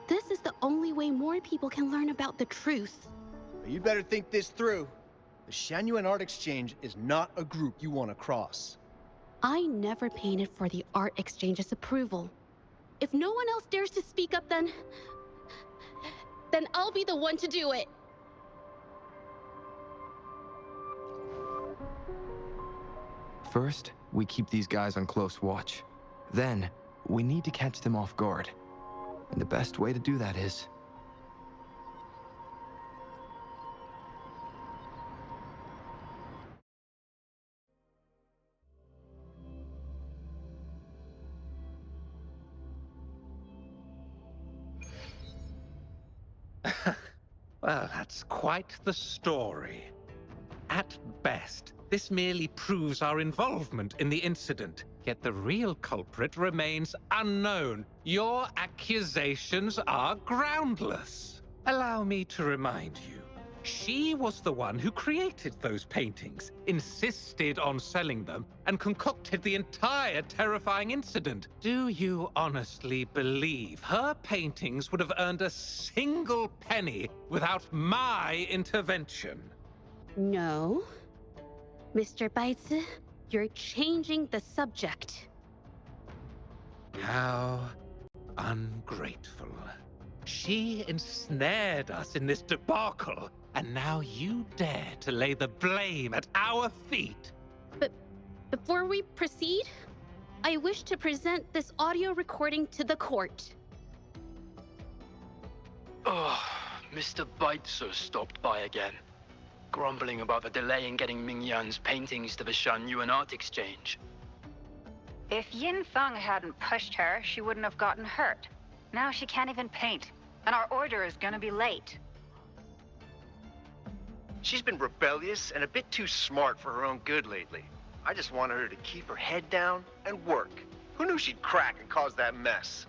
This is the only way more people can learn about the truth. You'd better think this through. The Shanyuan Art Exchange is not a group you want to cross. I never painted for the Art Exchange's approval. If no one else dares to speak up, then I'll be the one to do it. First, we keep these guys on close watch. Then, we need to catch them off guard. And the best way to do that is... Well, that's quite the story. At best, this merely proves our involvement in the incident, yet the real culprit remains unknown. Your accusations are groundless. Allow me to remind you, she was the one who created those paintings, insisted on selling them, and concocted the entire terrifying incident. Do you honestly believe her paintings would have earned a single penny without my intervention? No. Mr. Baitsu, you're changing the subject. How ungrateful. She ensnared us in this debacle, and now you dare to lay the blame at our feet. But before we proceed, I wish to present this audio recording to the court. Oh, Mr. Baitsu stopped by again, grumbling about the delay in getting Ming Yan's paintings to the Shanyu and Art Exchange. If Yin Feng hadn't pushed her, she wouldn't have gotten hurt. Now she can't even paint, and our order is gonna be late. She's been rebellious and a bit too smart for her own good lately. I just wanted her to keep her head down and work. Who knew she'd crack and cause that mess?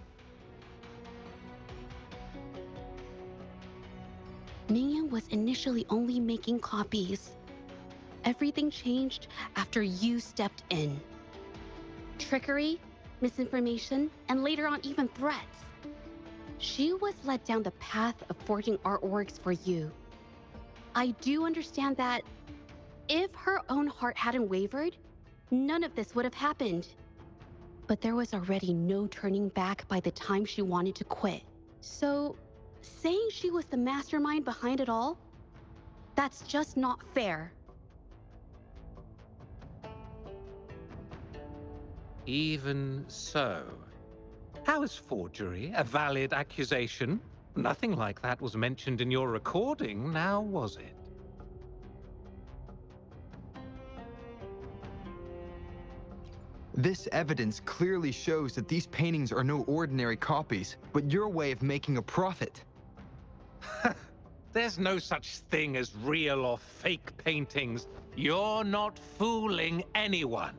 Mingyan was initially only making copies. Everything changed after you stepped in. Trickery, misinformation, and later on even threats. She was led down the path of forging artworks for you. I do understand that if her own heart hadn't wavered, none of this would have happened. But there was already no turning back by the time she wanted to quit. So, saying she was the mastermind behind it all, that's just not fair. Even so, how is forgery a valid accusation? Nothing like that was mentioned in your recording, now was it? This evidence clearly shows that these paintings are no ordinary copies, but your way of making a profit. There's no such thing as real or fake paintings. You're not fooling anyone.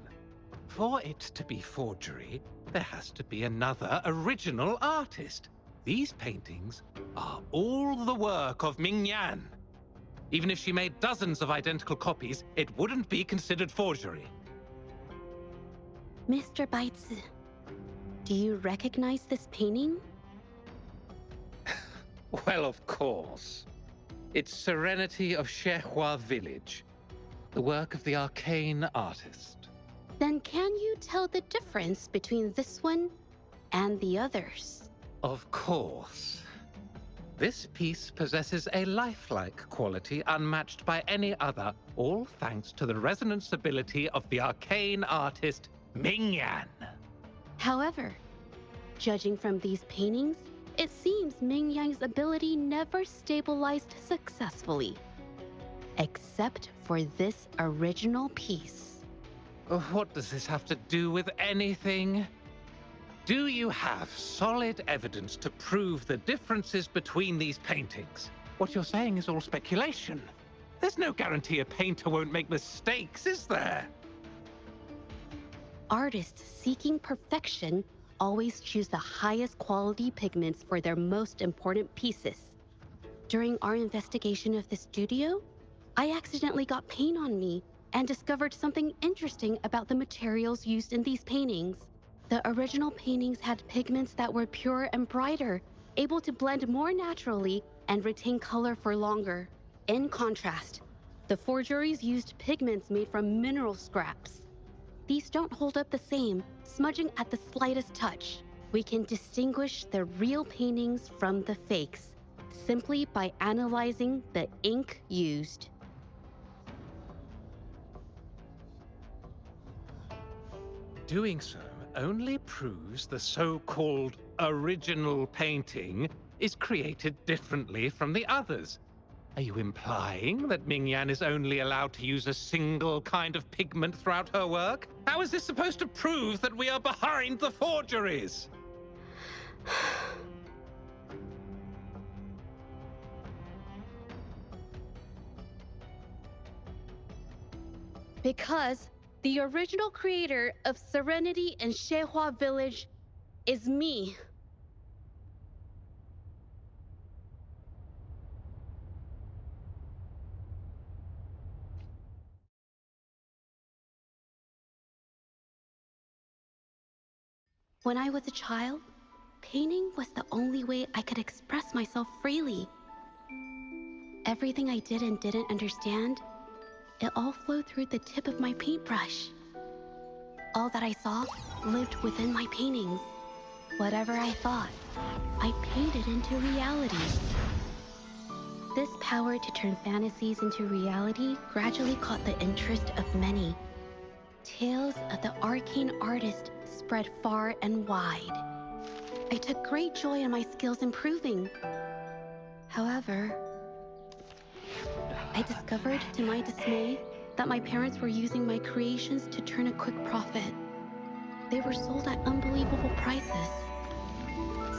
For it to be forgery, there has to be another original artist. These paintings are all the work of Ming Yan. Even if she made dozens of identical copies, it wouldn't be considered forgery. Mr. Baitsu, do you recognize this painting? Well, of course. It's Serenity of Shehua Village, the work of the arcane artist. Then can you tell the difference between this one and the others? Of course. This piece possesses a lifelike quality unmatched by any other, all thanks to the resonance ability of the arcane artist Ming Yan. However, judging from these paintings, it seems Ming Yan's ability never stabilized successfully. Except for this original piece. What does this have to do with anything? Do you have solid evidence to prove the differences between these paintings? What you're saying is all speculation. There's no guarantee a painter won't make mistakes, is there? Artists seeking perfection always choose the highest quality pigments for their most important pieces. During our investigation of the studio, I accidentally got paint on me and discovered something interesting about the materials used in these paintings. The original paintings had pigments that were pure and brighter, able to blend more naturally and retain color for longer. In contrast, the forgeries used pigments made from mineral scraps. These don't hold up the same, smudging at the slightest touch. We can distinguish the real paintings from the fakes, simply by analyzing the ink used. doing so only proves the so-called original painting is created differently from the others. Are you implying that Ming-Yan is only allowed to use a single kind of pigment throughout her work? How is this supposed to prove that we are behind the forgeries? Because the original creator of Serenity and Shehua Village is me. When I was a child, painting was the only way I could express myself freely. Everything I did and didn't understand, it all flowed through the tip of my paintbrush. All that I saw lived within my paintings. Whatever I thought, I painted into reality. This power to turn fantasies into reality gradually caught the interest of many. Tales of the arcane artist spread far and wide. I took great joy in my skills improving. However, I discovered, to my dismay, that my parents were using my creations to turn a quick profit. They were sold at unbelievable prices.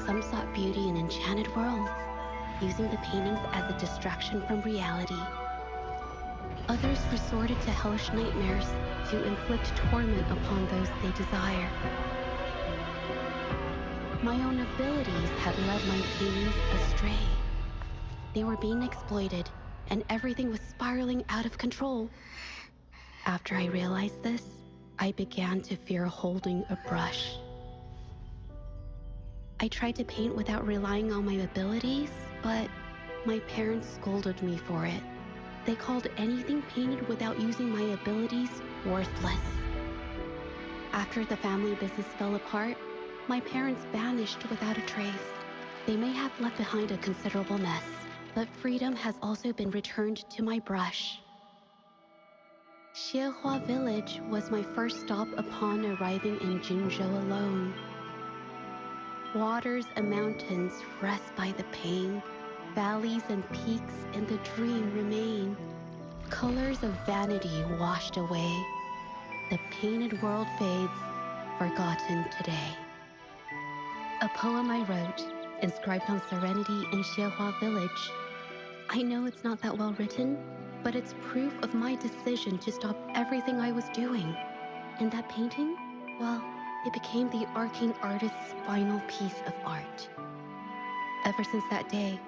Some sought beauty in enchanted worlds, using the paintings as a distraction from reality. Others resorted to hellish nightmares to inflict torment upon those they desire. My own abilities had led my paintings astray. They were being exploited, and everything was spiraling out of control. After I realized this, I began to fear holding a brush. I tried to paint without relying on my abilities, but my parents scolded me for it. They called anything painted without using my abilities worthless. After the family business fell apart, my parents vanished without a trace. They may have left behind a considerable mess, but freedom has also been returned to my brush. Shihua Village was my first stop upon arriving in Jinzhou alone. Waters and mountains rest by the pain. Valleys and peaks in the dream remain. Colors of vanity washed away. The painted world fades, forgotten today. A poem I wrote, inscribed on Serenity in Shihua Village. I know it's not that well written, but it's proof of my decision to stop everything I was doing. And that painting, well, it became the arcane artist's final piece of art. Ever since that day,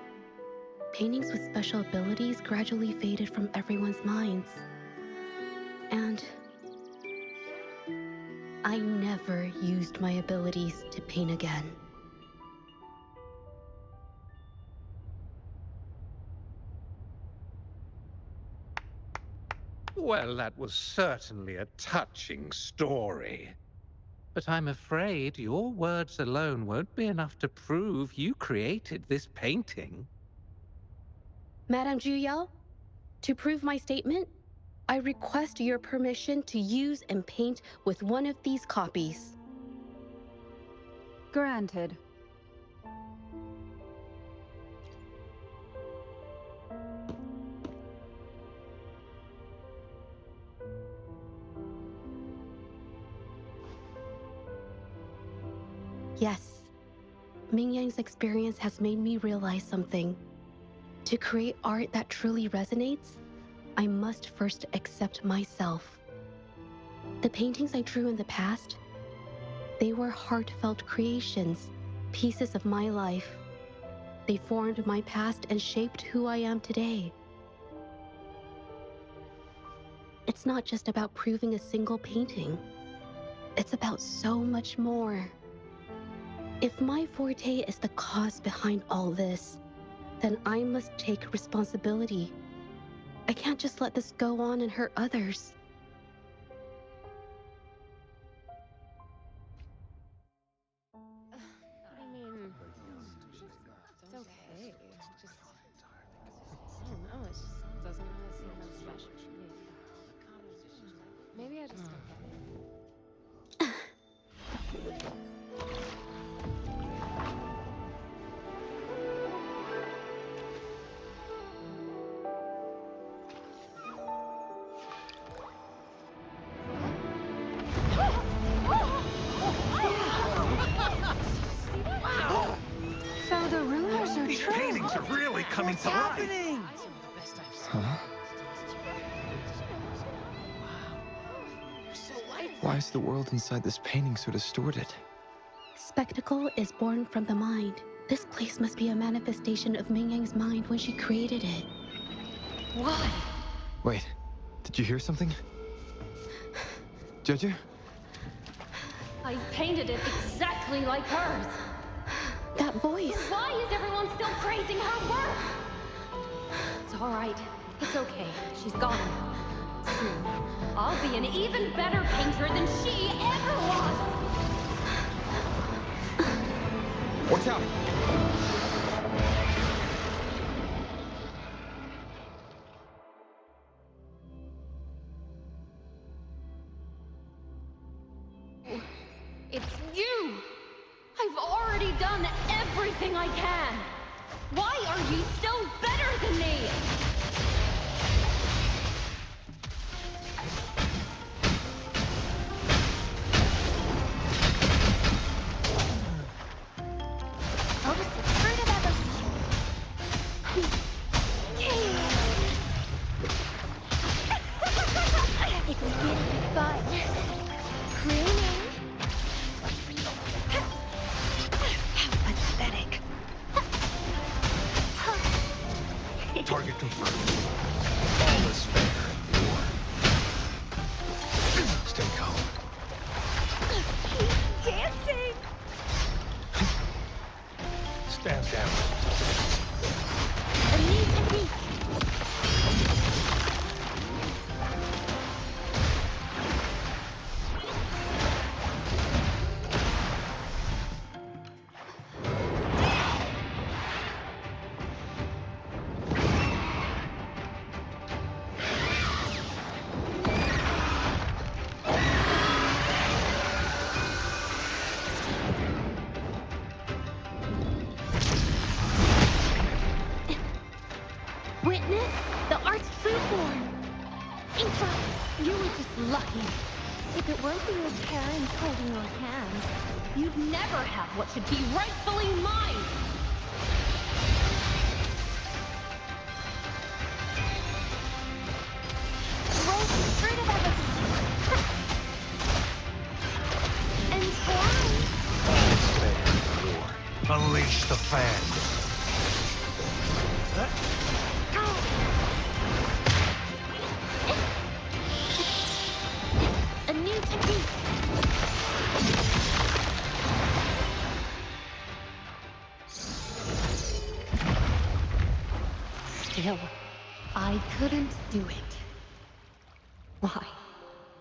paintings with special abilities gradually faded from everyone's minds. And I never used my abilities to paint again. Well, that was certainly a touching story. But I'm afraid your words alone won't be enough to prove you created this painting. Madame Juyao, to prove my statement, I request your permission to use and paint with one of these copies. Granted. Yes, Ming-Yang's experience has made me realize something. To create art that truly resonates, I must first accept myself. The paintings I drew in the past, they were heartfelt creations, pieces of my life. They formed my past and shaped who I am today. It's not just about proving a single painting. It's about so much more. If my forte is the cause behind all this, then I must take responsibility. I can't just let this go on and hurt others. I mean, it's okay. Just, I don't know. It just doesn't really seem that special to me. Maybe I just don't get it. coming to life. Huh? Why is the world inside this painting so distorted? Spectacle is born from the mind. This place must be a manifestation of Ming Yang's mind when she created it. Why? Wait, did you hear something? Judge? I painted it exactly like hers. That voice. Why is everyone still praising her work? It's all right. It's okay. She's gone. Soon, I'll be an even better painter than she ever was. Watch out! It's you! I've already done everything I can! Why are you still better than me? Oh, just the fruit of evolution. It was really fun. Crooning. How pathetic. Target confirmed. All is fair in war. Stay calm. He's dancing. Stand down. A new technique. Witness the art's true form. Infa, You were just lucky. If it weren't for your parents holding your hands, you'd never have what should be rightfully mine! roll the fruit of evolution. And twine! All is fair in war. Unleash the fan. A new technique. Still, I couldn't do it. Why?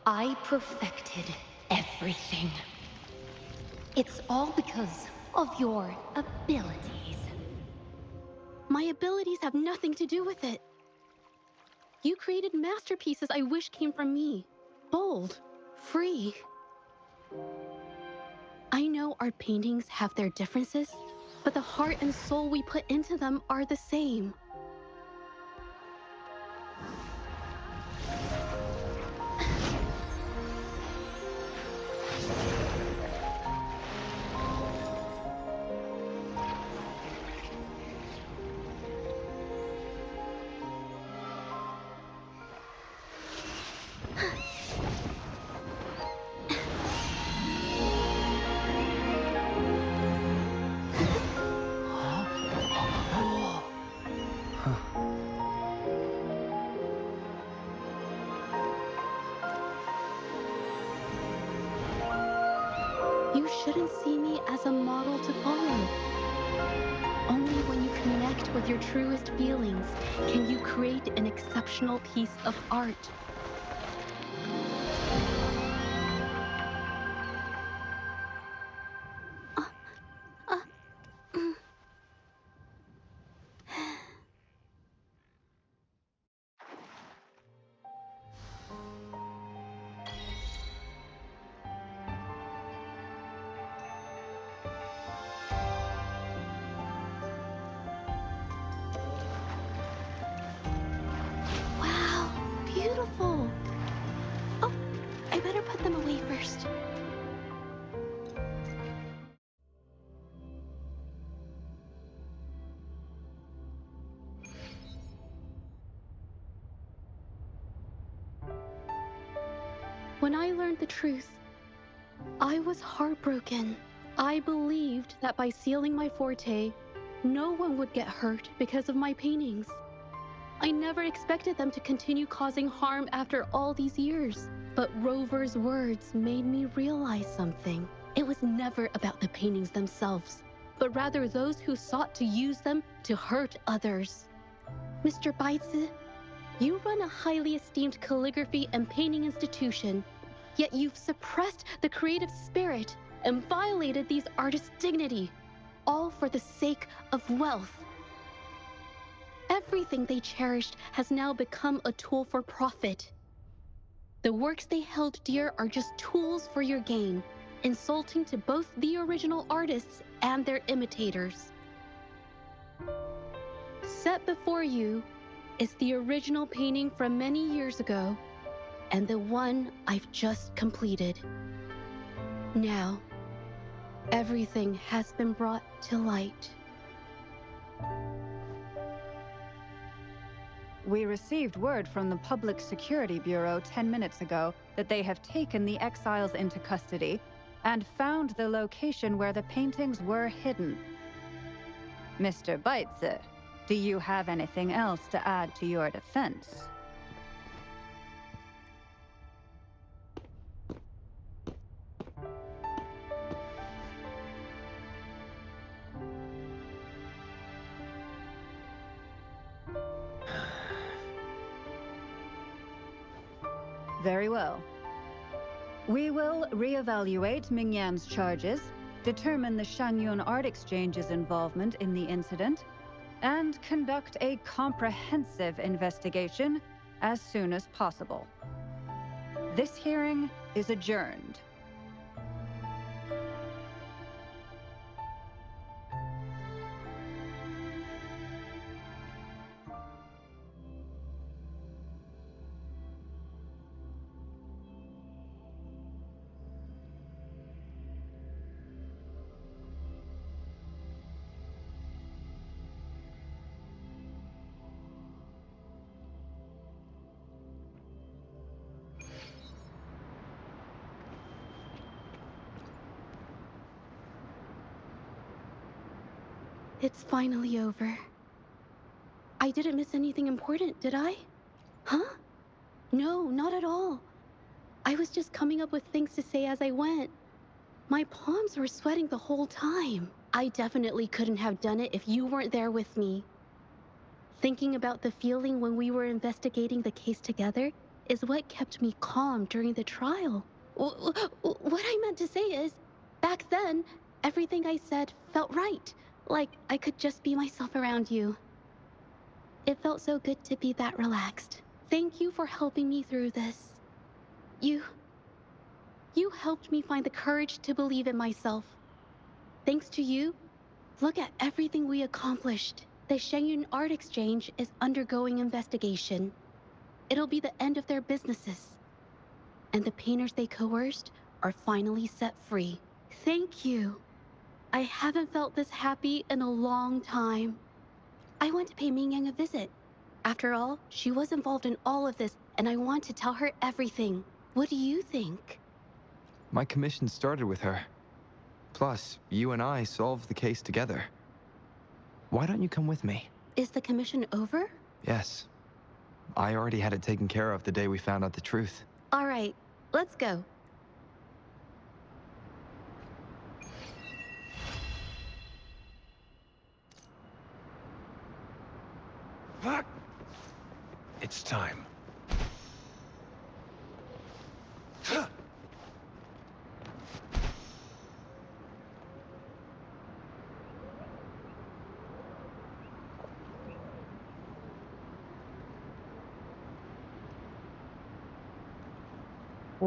I perfected everything. It's all because of your abilities. My abilities have nothing to do with it. You created masterpieces I wish came from me. Bold, free. I know art paintings have their differences, but the heart and soul we put into them are the same. You shouldn't see me as a model to follow. Only when you connect with your truest feelings can you create an exceptional piece of art. Wow, beautiful. When I learned the truth, I was heartbroken. I believed that by sealing my forte, no one would get hurt because of my paintings. I never expected them to continue causing harm after all these years. But Rover's words made me realize something. It was never about the paintings themselves, but rather those who sought to use them to hurt others. Mr. Baitze, you run a highly esteemed calligraphy and painting institution, yet you've suppressed the creative spirit and violated these artists' dignity, all for the sake of wealth. Everything they cherished has now become a tool for profit. The works they held dear are just tools for your gain, insulting to both the original artists and their imitators. Set before you is the original painting from many years ago, and the one I've just completed. Now, everything has been brought to light. We received word from the Public Security Bureau 10 minutes ago that they have taken the exiles into custody and found the location where the paintings were hidden. Mr. Baitze, do you have anything else to add to your defense? Very well. We will reevaluate Mingyan's charges, determine the Shangyun Art Exchange's involvement in the incident, and conduct a comprehensive investigation as soon as possible. This hearing is adjourned. It's finally over. I didn't miss anything important, did I? Huh? No, not at all. I was just coming up with things to say as I went. My palms were sweating the whole time. I definitely couldn't have done it if you weren't there with me. Thinking about the feeling when we were investigating the case together is what kept me calm during the trial. What I meant to say is, back then, everything I said felt right. Like I could just be myself around you. It felt so good to be that relaxed. Thank you for helping me through this. You helped me find the courage to believe in myself. Thanks to you, look at everything we accomplished. The Shangyun Art Exchange is undergoing investigation. It'll be the end of their businesses. And the painters they coerced are finally set free. Thank you. I haven't felt this happy in a long time. I want to pay Mingyang a visit. After all, she was involved in all of this, and I want to tell her everything. What do you think? My commission started with her. Plus, you and I solved the case together. Why don't you come with me? Is the commission over? Yes. I already had it taken care of the day we found out the truth. All right, let's go. It's time.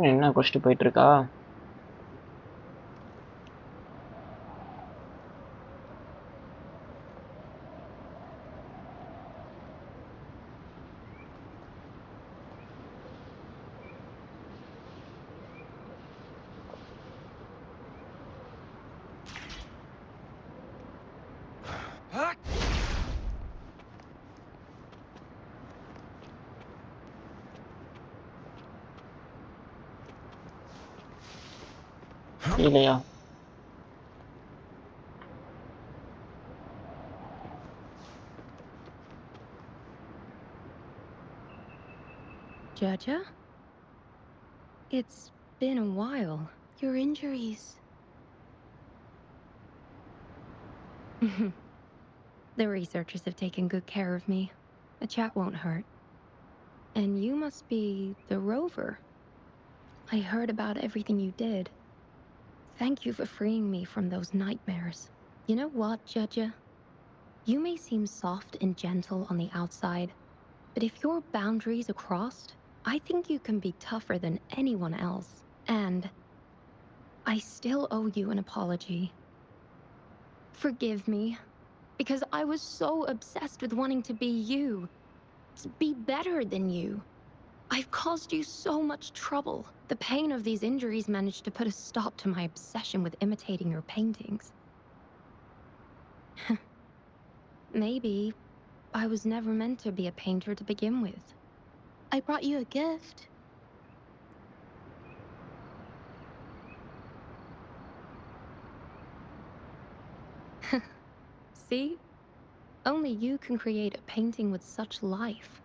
என்ன குடிச்சிட்டு போயிட்டு இருக்கா? இல்லையா? Jaja? It's been a while. Your injuries. The researchers have taken good care of me. A chat won't hurt. And you must be the rover. I heard about everything you did. Thank you for freeing me from those nightmares. You know what, Jaja? You may seem soft and gentle on the outside, but if your boundaries are crossed, I think you can be tougher than anyone else. And I still owe you an apology. Forgive me, because I was so obsessed with wanting to be you, to be better than you. I've caused you so much trouble. The pain of these injuries managed to put a stop to my obsession with imitating your paintings. Maybe I was never meant to be a painter to begin with. I brought you a gift. See? Only you can create a painting with such life.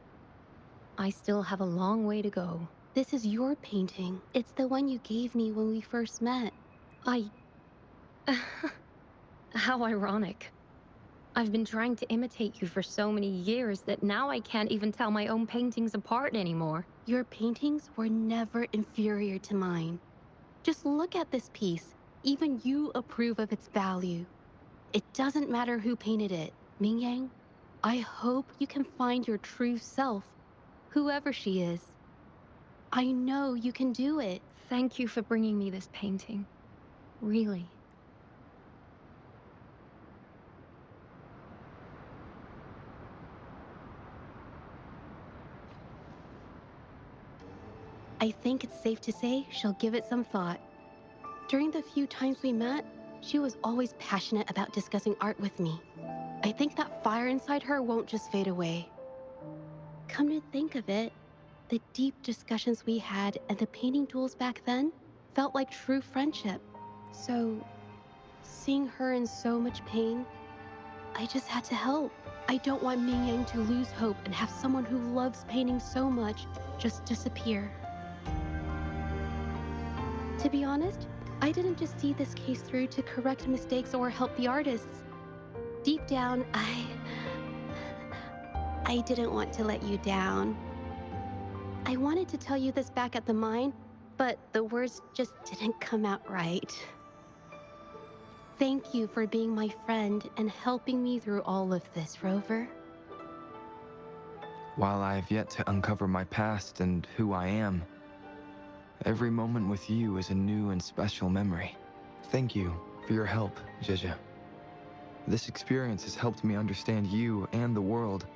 I still have a long way to go. This is your painting. It's the one you gave me when we first met. How ironic. I've been trying to imitate you for so many years that now I can't even tell my own paintings apart anymore. Your paintings were never inferior to mine. Just look at this piece. Even you approve of its value. It doesn't matter who painted it. Mingyang, I hope you can find your true self, whoever she is. I know you can do it. Thank you for bringing me this painting. Really. I think it's safe to say she'll give it some thought. During the few times we met, she was always passionate about discussing art with me. I think that fire inside her won't just fade away. Come to think of it, the deep discussions we had and the painting duels back then felt like true friendship. So, seeing her in so much pain, I just had to help. I don't want Mingyang to lose hope and have someone who loves painting so much just disappear. To be honest, I didn't just see this case through to correct mistakes or help the artists. Deep down, I didn't want to let you down. I wanted to tell you this back at the mine, but the words just didn't come out right. Thank you for being my friend and helping me through all of this, Rover. While I have yet to uncover my past and who I am, every moment with you is a new and special memory. Thank you for your help, Jaja. This experience has helped me understand you and the world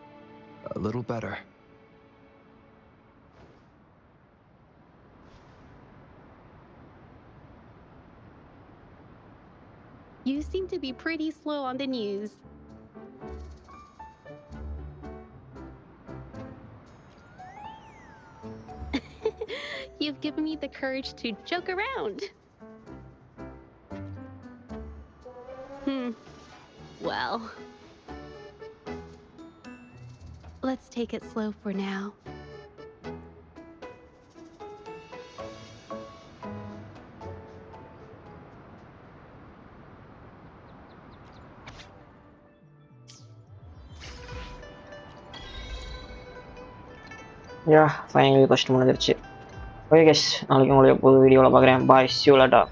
a little better. You seem to be pretty slow on the news. You've given me the courage to joke around. Well, let's take it slow for now. Yeah, finally first முடிஞ்சிருச்சு. Okay guys, நாளைக்கு உங்களை புது வீடியோவில் பார்க்குறேன். பாய், see you later.